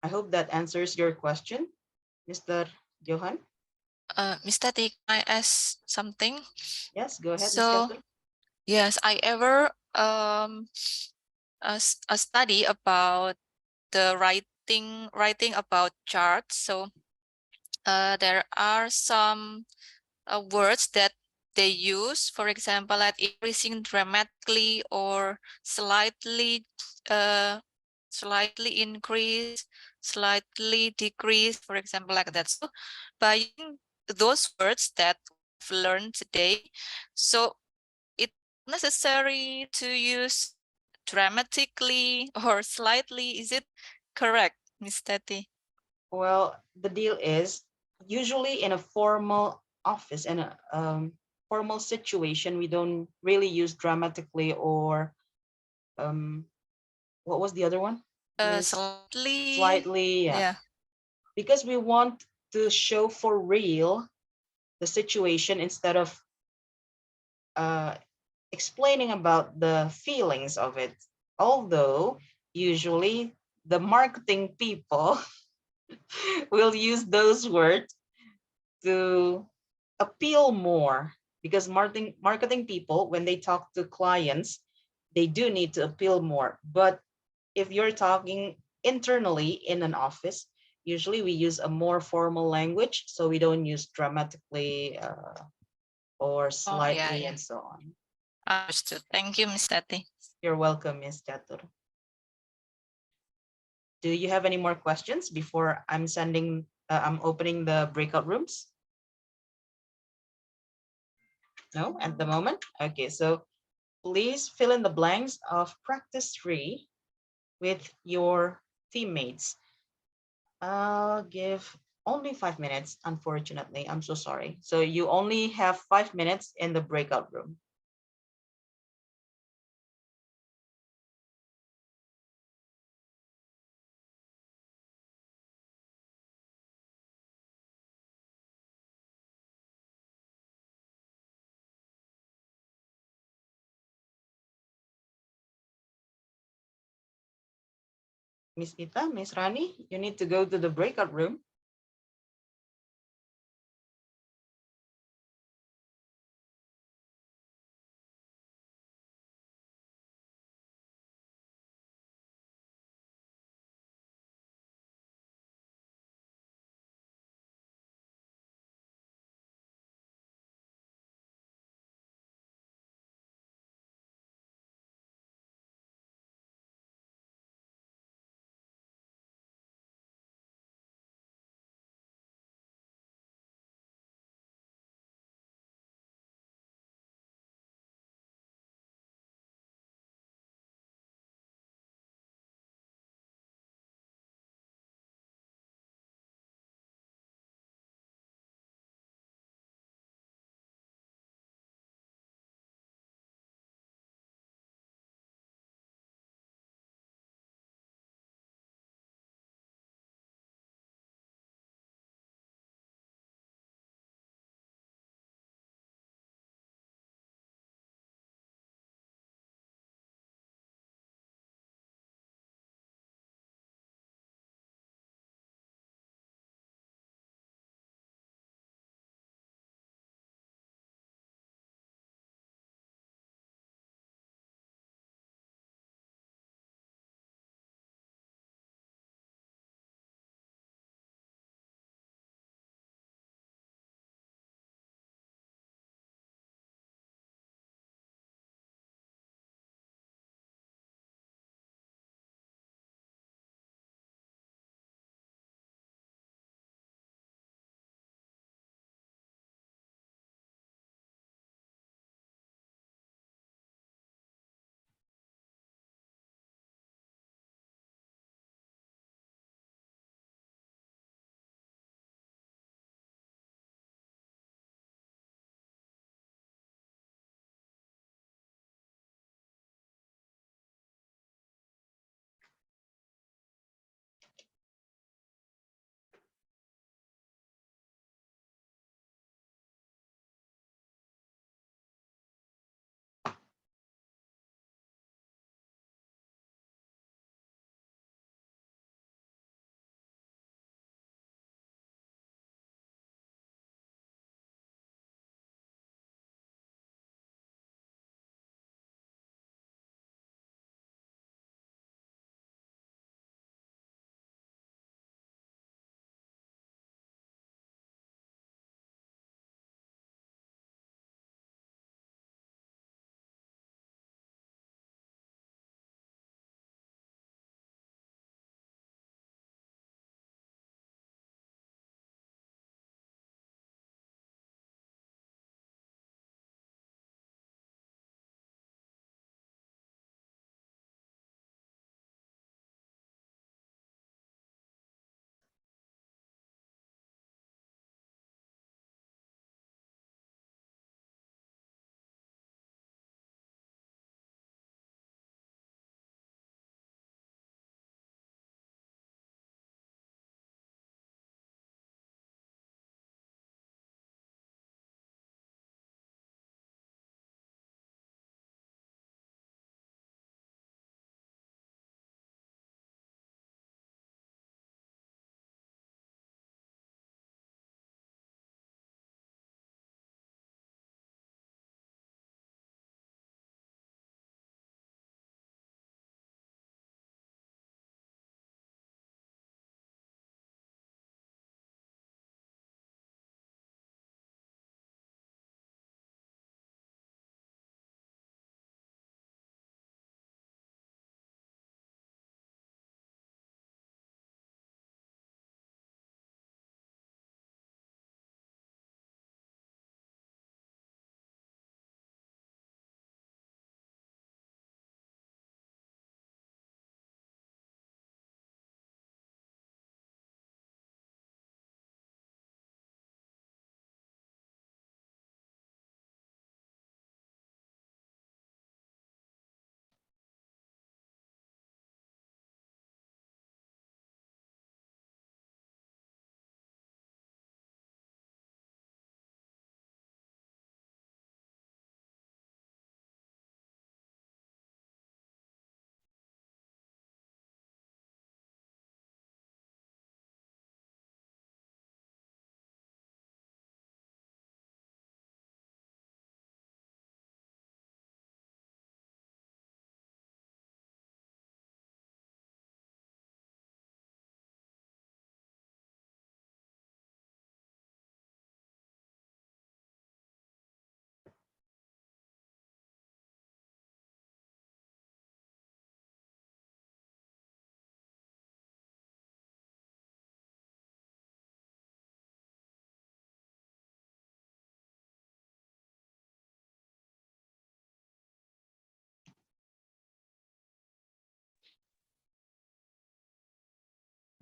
I hope that answers your question, Mr. Johan. Miss Tati, can I ask something? Yes, go ahead, Ms. So, Catherine. yes, I ever a study about the writing about charts. So there are some words that they use, for example, like increasing dramatically or slightly increase, slightly decrease, for example, like that. So by using those words that we've learned today, so it's necessary to use dramatically or slightly. Is it correct, Miss Tati? Well, the deal is usually in a formal office and a formal situation, we don't really use dramatically or what was the other one? Miss Slightly, yeah. Yeah. Because we want to show for real the situation instead of uh, explaining about the feelings of it. Although usually the marketing people will use those words to appeal more because marketing people, when they talk to clients, they do need to appeal more. But if you're talking internally in an office, usually we use a more formal language, so we don't use dramatically or slightly yeah. and so on. Understood. Thank you, Miss Tati. You're welcome, Ms. Chatur. Do you have any more questions before I'm opening the breakout rooms? No, at the moment? Okay, so please fill in the blanks of practice 3 with your teammates. I'll give only 5 minutes, unfortunately. I'm so sorry. So you only have 5 minutes in the breakout room. Miss Ita, Miss Rani, you need to go to the breakout room.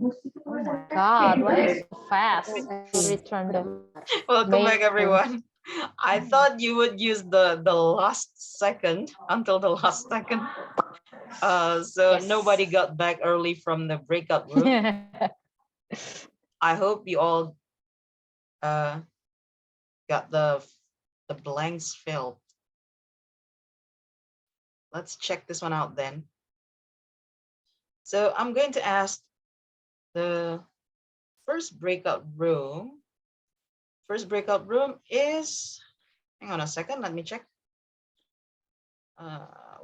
Oh my God, why is so fast? I return the Welcome back, mail. everyone. I thought you would use the last second until the last second. So Yes. nobody got back early from the breakout room. I hope you all got the blanks filled. Let's check this one out then. So I'm going to ask the first breakout room. First breakout room is, hang on a second, let me check.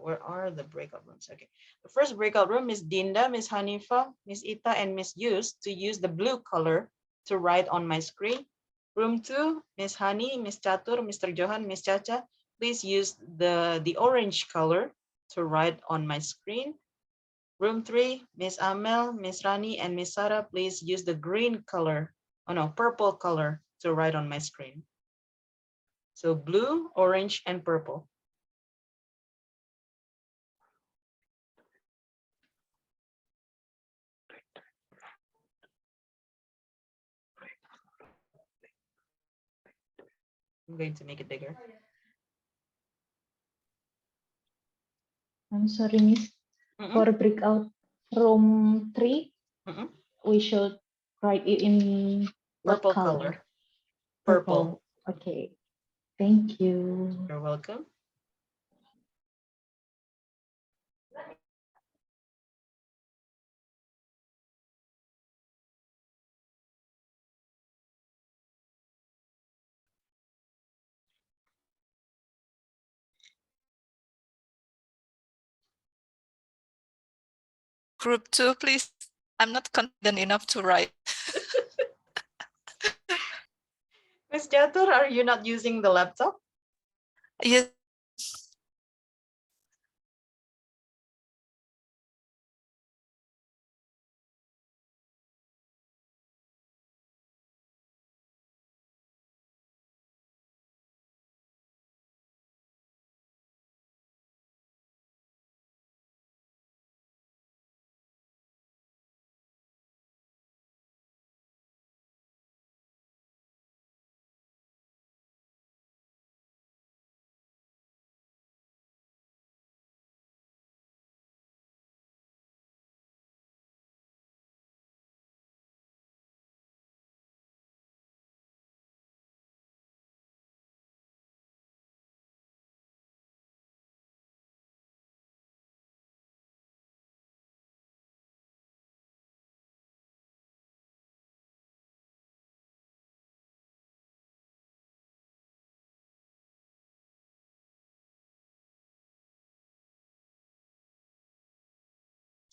Where are the breakout rooms? Okay, the first breakout room is Dinda, Miss Hanifa, Miss Ita, and Miss Yus to use the blue color to write on my screen. Room 2, Miss Hani, Miss Chatur, Mr. Johan, Miss Chacha, please use the orange color to write on my screen. Room 3, Miss Amel, Miss Rani, and Miss Sarah, please use the green color, purple color to write on my screen. So blue, orange, and purple. I'm going to make it bigger. I'm sorry, Miss. For breakout room 3, we should write it in what Purple color? color. Purple. Okay. Thank you. You're welcome. Group 2, please. I'm not confident enough to write. Miss Jatur, are you not using the laptop? Yes.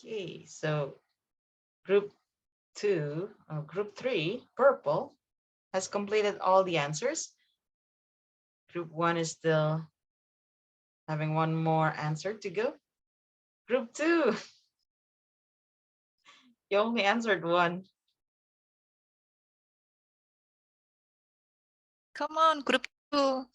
Okay, so group 2, group 3, purple, has completed all the answers. Group 1 is still having one more answer to go. Group 2, you only answered one. Come on, group 2.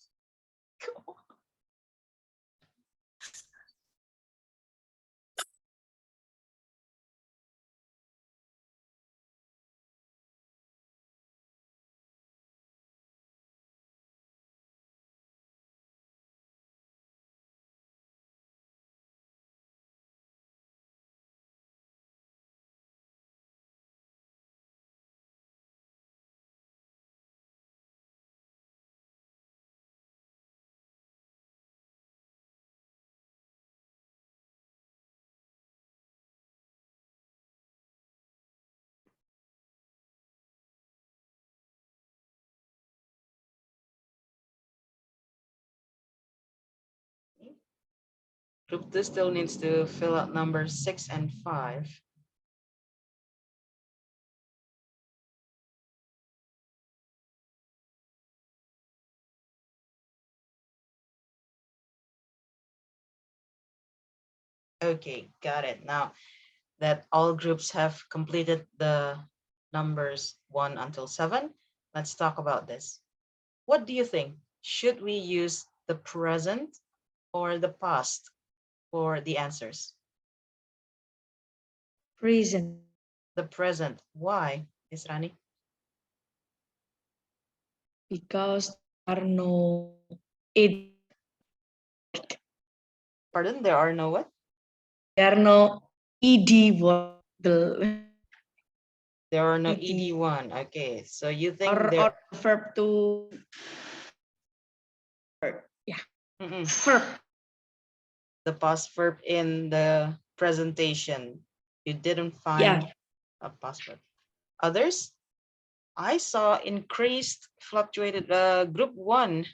Group 2 still needs to fill out numbers 6 and 5. Okay, got it. Now that all groups have completed the numbers 1 until 7, let's talk about this. What do you think? Should we use the present or the past for the answers? Present. the present. Why, Miss Rani? Because there are no it. Pardon, there are no what? There are no ed word. The There are no ed ed1. Okay, so you think or there verb to yeah verb. the past verb in the presentation. You didn't find Yeah. a past verb. Others? I saw increased, fluctuated. Group 1,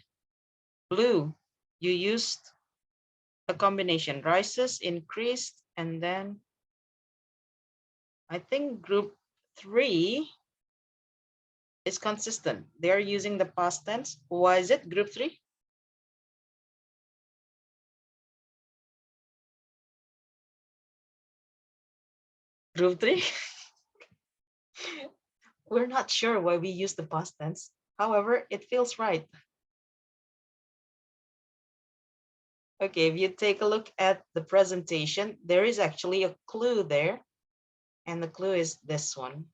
blue. You used a combination, rises, increased, and then I think group 3 is consistent. They're using the past tense. Why is it group 3? Group 3? We're not sure why we use the past tense. However, it feels right. Okay, if you take a look at the presentation, there is actually a clue there. And the clue is this one.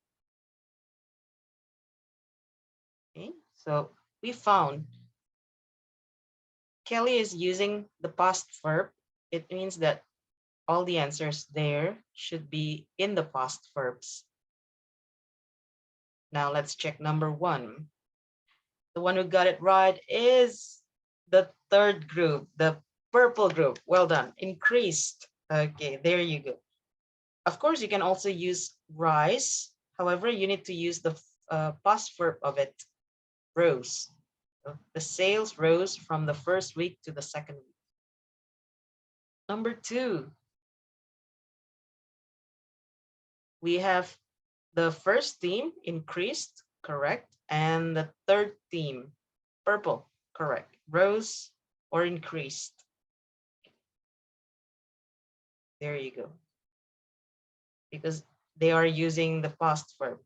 Okay, so we found Kelly is using the past verb. It means that all the answers there should be in the past verbs. Now let's check number 1. The one who got it right is the third group, the purple group. Well done. Increased. Okay, there you go. Of course, you can also use rise. However, you need to use the past verb of it, rose. So the sales rose from the first week to the second week. Number 2, we have the first theme, increased, correct. And the third theme, purple, correct. Rose or increased. There you go. Because they are using the past verb.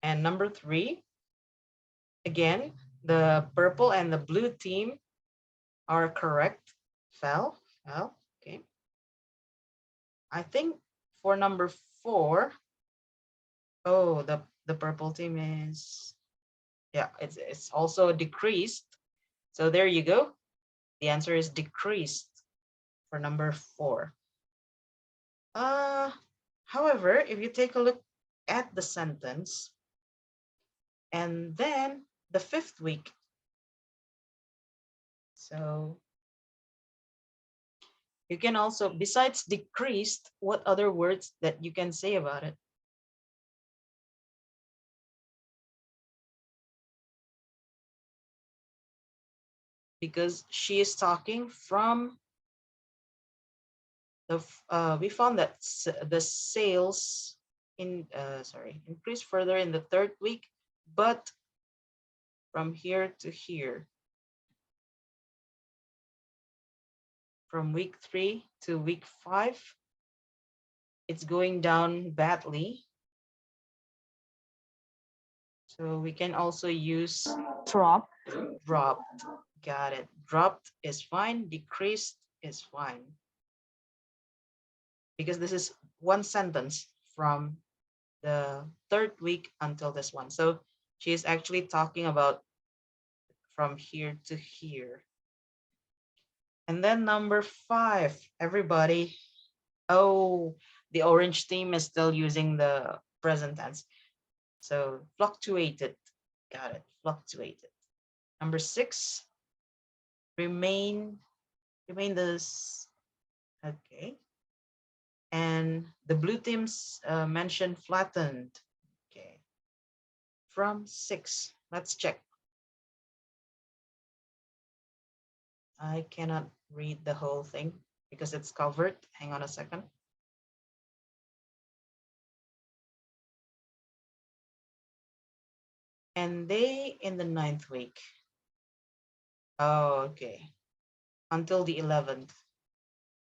And number 3, again, the purple and the blue theme are correct. Fell, okay. I think for number 4, oh, the purple team is, yeah, it's also decreased. So there you go. The answer is decreased for number 4. However, if you take a look at the sentence, and then the 5th week. So you can also, besides decreased, what other words that you can say about it? Because she is talking from the, we found that the sales increased further in the 3rd week, but from here to here, from week 3 to week 5, it's going down badly. So we can also use Drop. dropped. Got it. Dropped is fine. Decreased is fine. Because this is one sentence from the 3rd week until this one. So she is actually talking about from here to here. And then number 5, everybody. Oh, the orange team is still using the present tense. So fluctuated. Got it. Fluctuated. Number 6, remain this. Okay. And the blue teams mentioned flattened. Okay. From 6, let's check. I cannot read the whole thing because it's covered. Hang on a second. And they in the 9th week. Oh, okay. Until the 11th.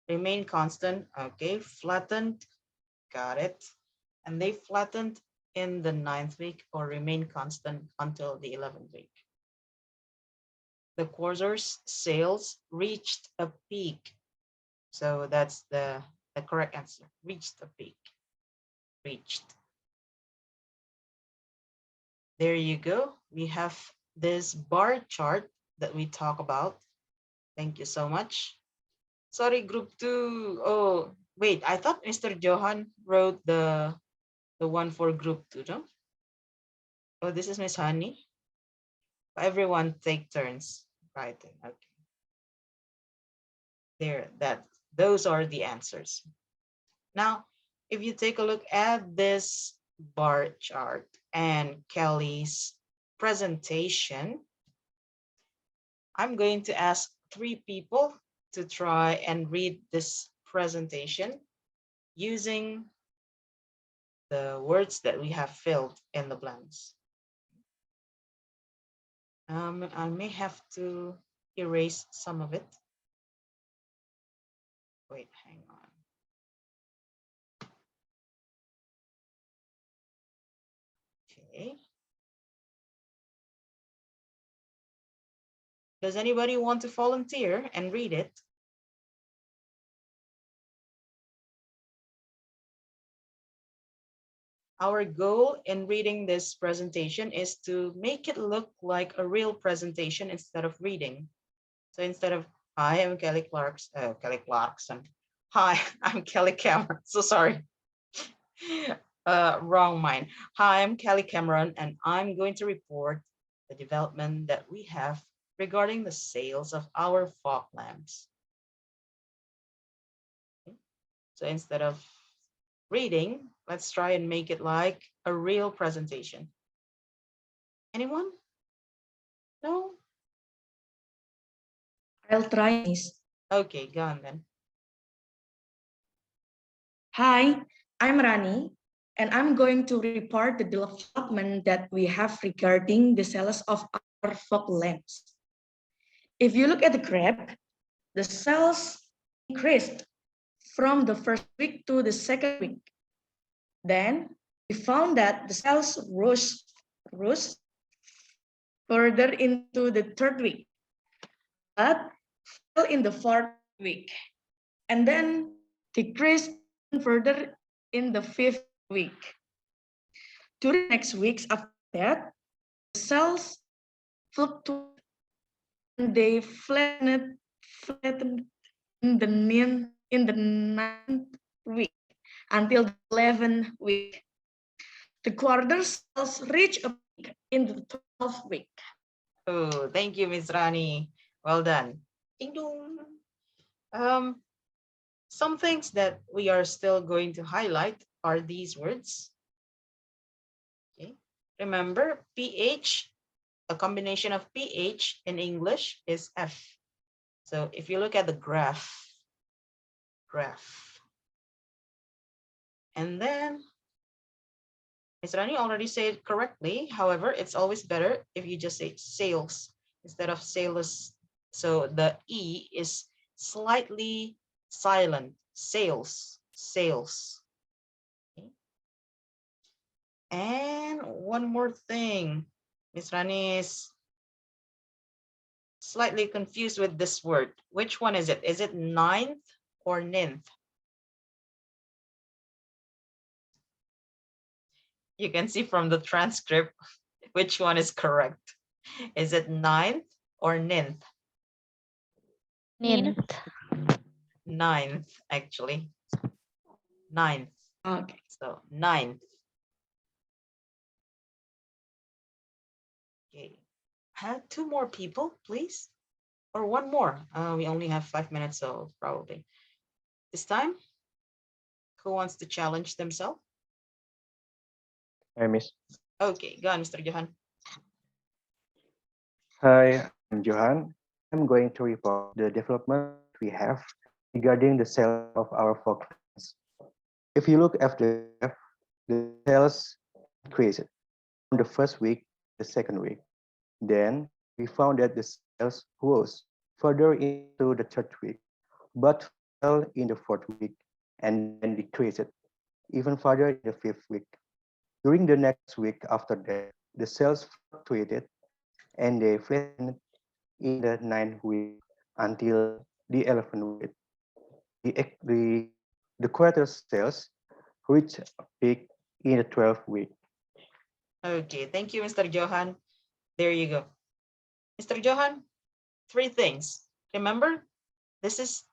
Remain constant. Okay. Flattened. Got it. And they flattened in the 9th week or remain constant until the 11th week. The quarter's sales reached a peak. So that's the The correct answer, reached the peak. Reached. There you go. We have this bar chart that we talk about. Thank you so much. Sorry, group 2. Oh, wait, I thought Mr. Johan wrote the one for group 2, no? Oh, this is Miss Honey. Everyone take turns writing. Okay. There, those are the answers. Now, if you take a look at this bar chart and Kelly's presentation, I'm going to ask 3 people to try and read this presentation using the words that we have filled in the blanks. I may have to erase some of it. Wait, hang on. Okay. Does anybody want to volunteer and read it? Our goal in reading this presentation is to make it look like a real presentation instead of reading. So instead of, hi, I'm Kelly Clarkson. Hi, I'm Kelly Cameron. So sorry. Wrong mind. Hi, I'm Kelly Cameron, and I'm going to report the development that we have regarding the sales of our fog lamps. Okay. So instead of reading, let's try and make it like a real presentation. Anyone? No? I'll try, Miss. Okay, go on then. Hi, I'm Rani, and I'm going to report the development that we have regarding the sales of our fog lamps. If you look at the graph, the sales increased from the first week to the second week. Then we found that the sales rose further into the third week, but fell in the fourth week, and then decreased further in the fifth week. During next weeks after that, the sales fluctuated and they flattened in the ninth week until the 11th week. The quarter sales reach a peak in the 12th week. Oh, thank you, Miss Rani. Well done. Ding dong. Some things that we are still going to highlight are these words. Okay. Remember, pH, a combination of pH in English is F. So if you look at the graph, and then Ms. Rani already said it correctly. However, it's always better if you just say sales instead of sales. So the E is slightly silent. Sales. Okay. And one more thing. Ms. Rani is slightly confused with this word. Which one is it? Is it ninth or ninth? You can see from the transcript which one is correct. Is it ninth or ninth? Ninth. Ninth, actually. Ninth. Okay. So ninth. Okay. Have 2 more people, please. Or 1 more. We only have 5 minutes, so probably. This time, who wants to challenge themselves? Hi, Miss. Okay, go on, Mr. Johan. Hi, I'm Johan. I'm going to report the development we have regarding the sales of our fog lamps. If you look at the graph, the sales increased from the first week to the second week. Then we found that the sales rose further into the third week, but fell in the fourth week and then decreased even further in the fifth week. During the next week after that, the sales fluctuated and they flattened in the ninth week until the 11th week. The the quarter sales reached a peak in the 12th week. Okay, thank you, Mr. Johan. There you go. Mr. Johan, 3 things. Remember, this is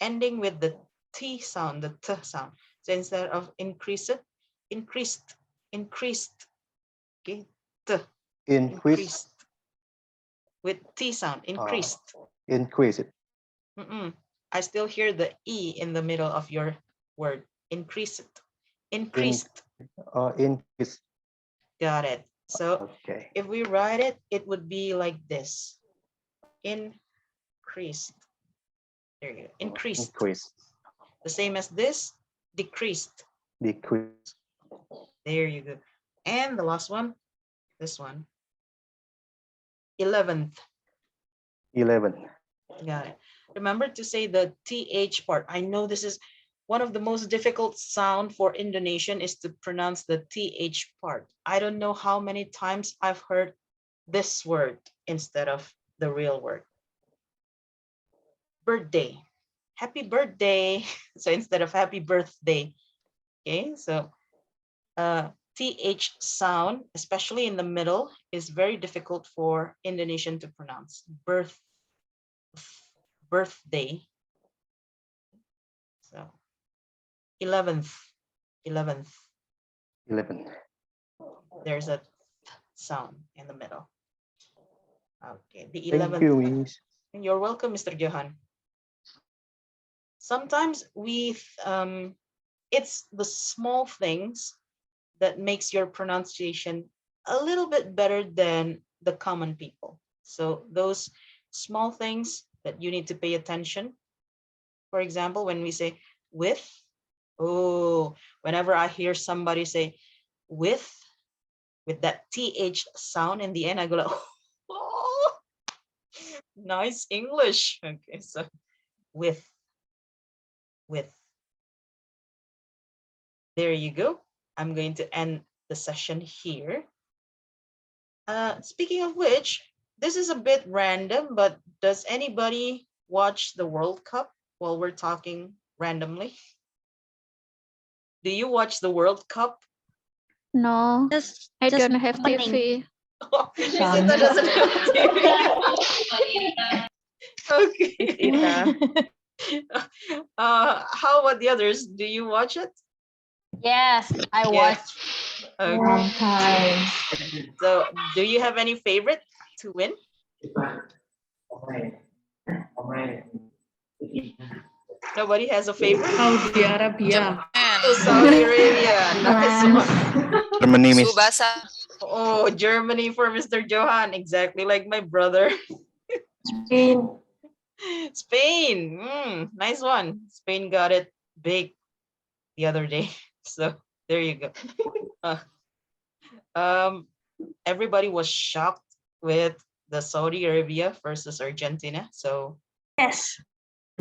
ending with the T sound, the T sound. So instead of increased, increased, okay, T, Increase, with T sound, increased. increase it. I still hear the E in the middle of your word, increased, increased. Increase. Got it. So Okay. if we write it, it would be like this, increased. There you go, increased. Increase. The same as this, decreased. Decrease. There you go. And the last one, this one, 11th. 11. Got it. Remember to say the TH part. I know this is one of the most difficult sound for Indonesian is to pronounce the TH part. I don't know how many times I've heard this word instead of the real word. Birthday. Happy birthday. So instead of happy birthday. Okay, so TH sound, especially in the middle, is very difficult for Indonesian to pronounce. Birthday. So 11th. 11th. 11. There's a sound in the middle. Okay, the Thank 11th. you, Miss. You're welcome, Mr. Johan. Sometimes it's the small things that makes your pronunciation a little bit better than the common people. So those small things that you need to pay attention. For example, when we say with, whenever I hear somebody say with that TH sound in the end, I go like, oh, nice English. Okay, so with. There you go. I'm going to end the session here. Speaking of which, this is a bit random, but does anybody watch the World Cup while we're talking randomly? Do you watch the World Cup? No, I Just don't have TV. Isita doesn't have TV. Okay. How about the others? Do you watch it? Yes, I Yeah. watch. Okay. Sometimes. So, do you have any favorite to win? Nobody has a favorite? Saudi Arabia. Oh, Saudi Arabia. Nice one. Germany, Miss. Subasa. Oh, Germany for Mr. Johan. Exactly like my brother. Spain. Spain. Nice one. Spain got it big the other day. So there you go. Everybody was shocked with the Saudi Arabia versus Argentina. So Yes.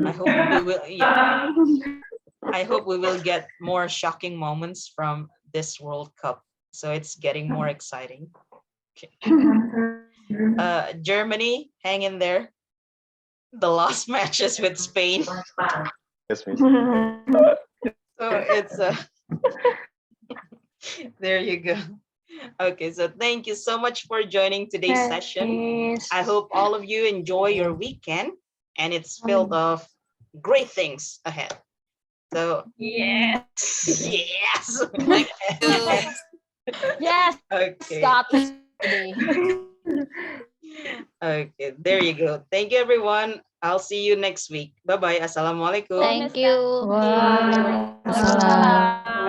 I hope we will. Yeah, I hope we will get more shocking moments from this World Cup. So it's getting more exciting. Okay. Germany, hang in there. The last matches with Spain. Yes, Miss. So it's there you go. Okay, so thank you so much for joining today's session. I hope all of you enjoy your weekend and it's filled of great things ahead. So Yes. yes. Thank you. Yes. Okay. Stop today. Okay, there you go. Thank you, everyone. I'll see you next week. Bye-bye. Assalamualaikum. Thank you. Waalaikumsalam.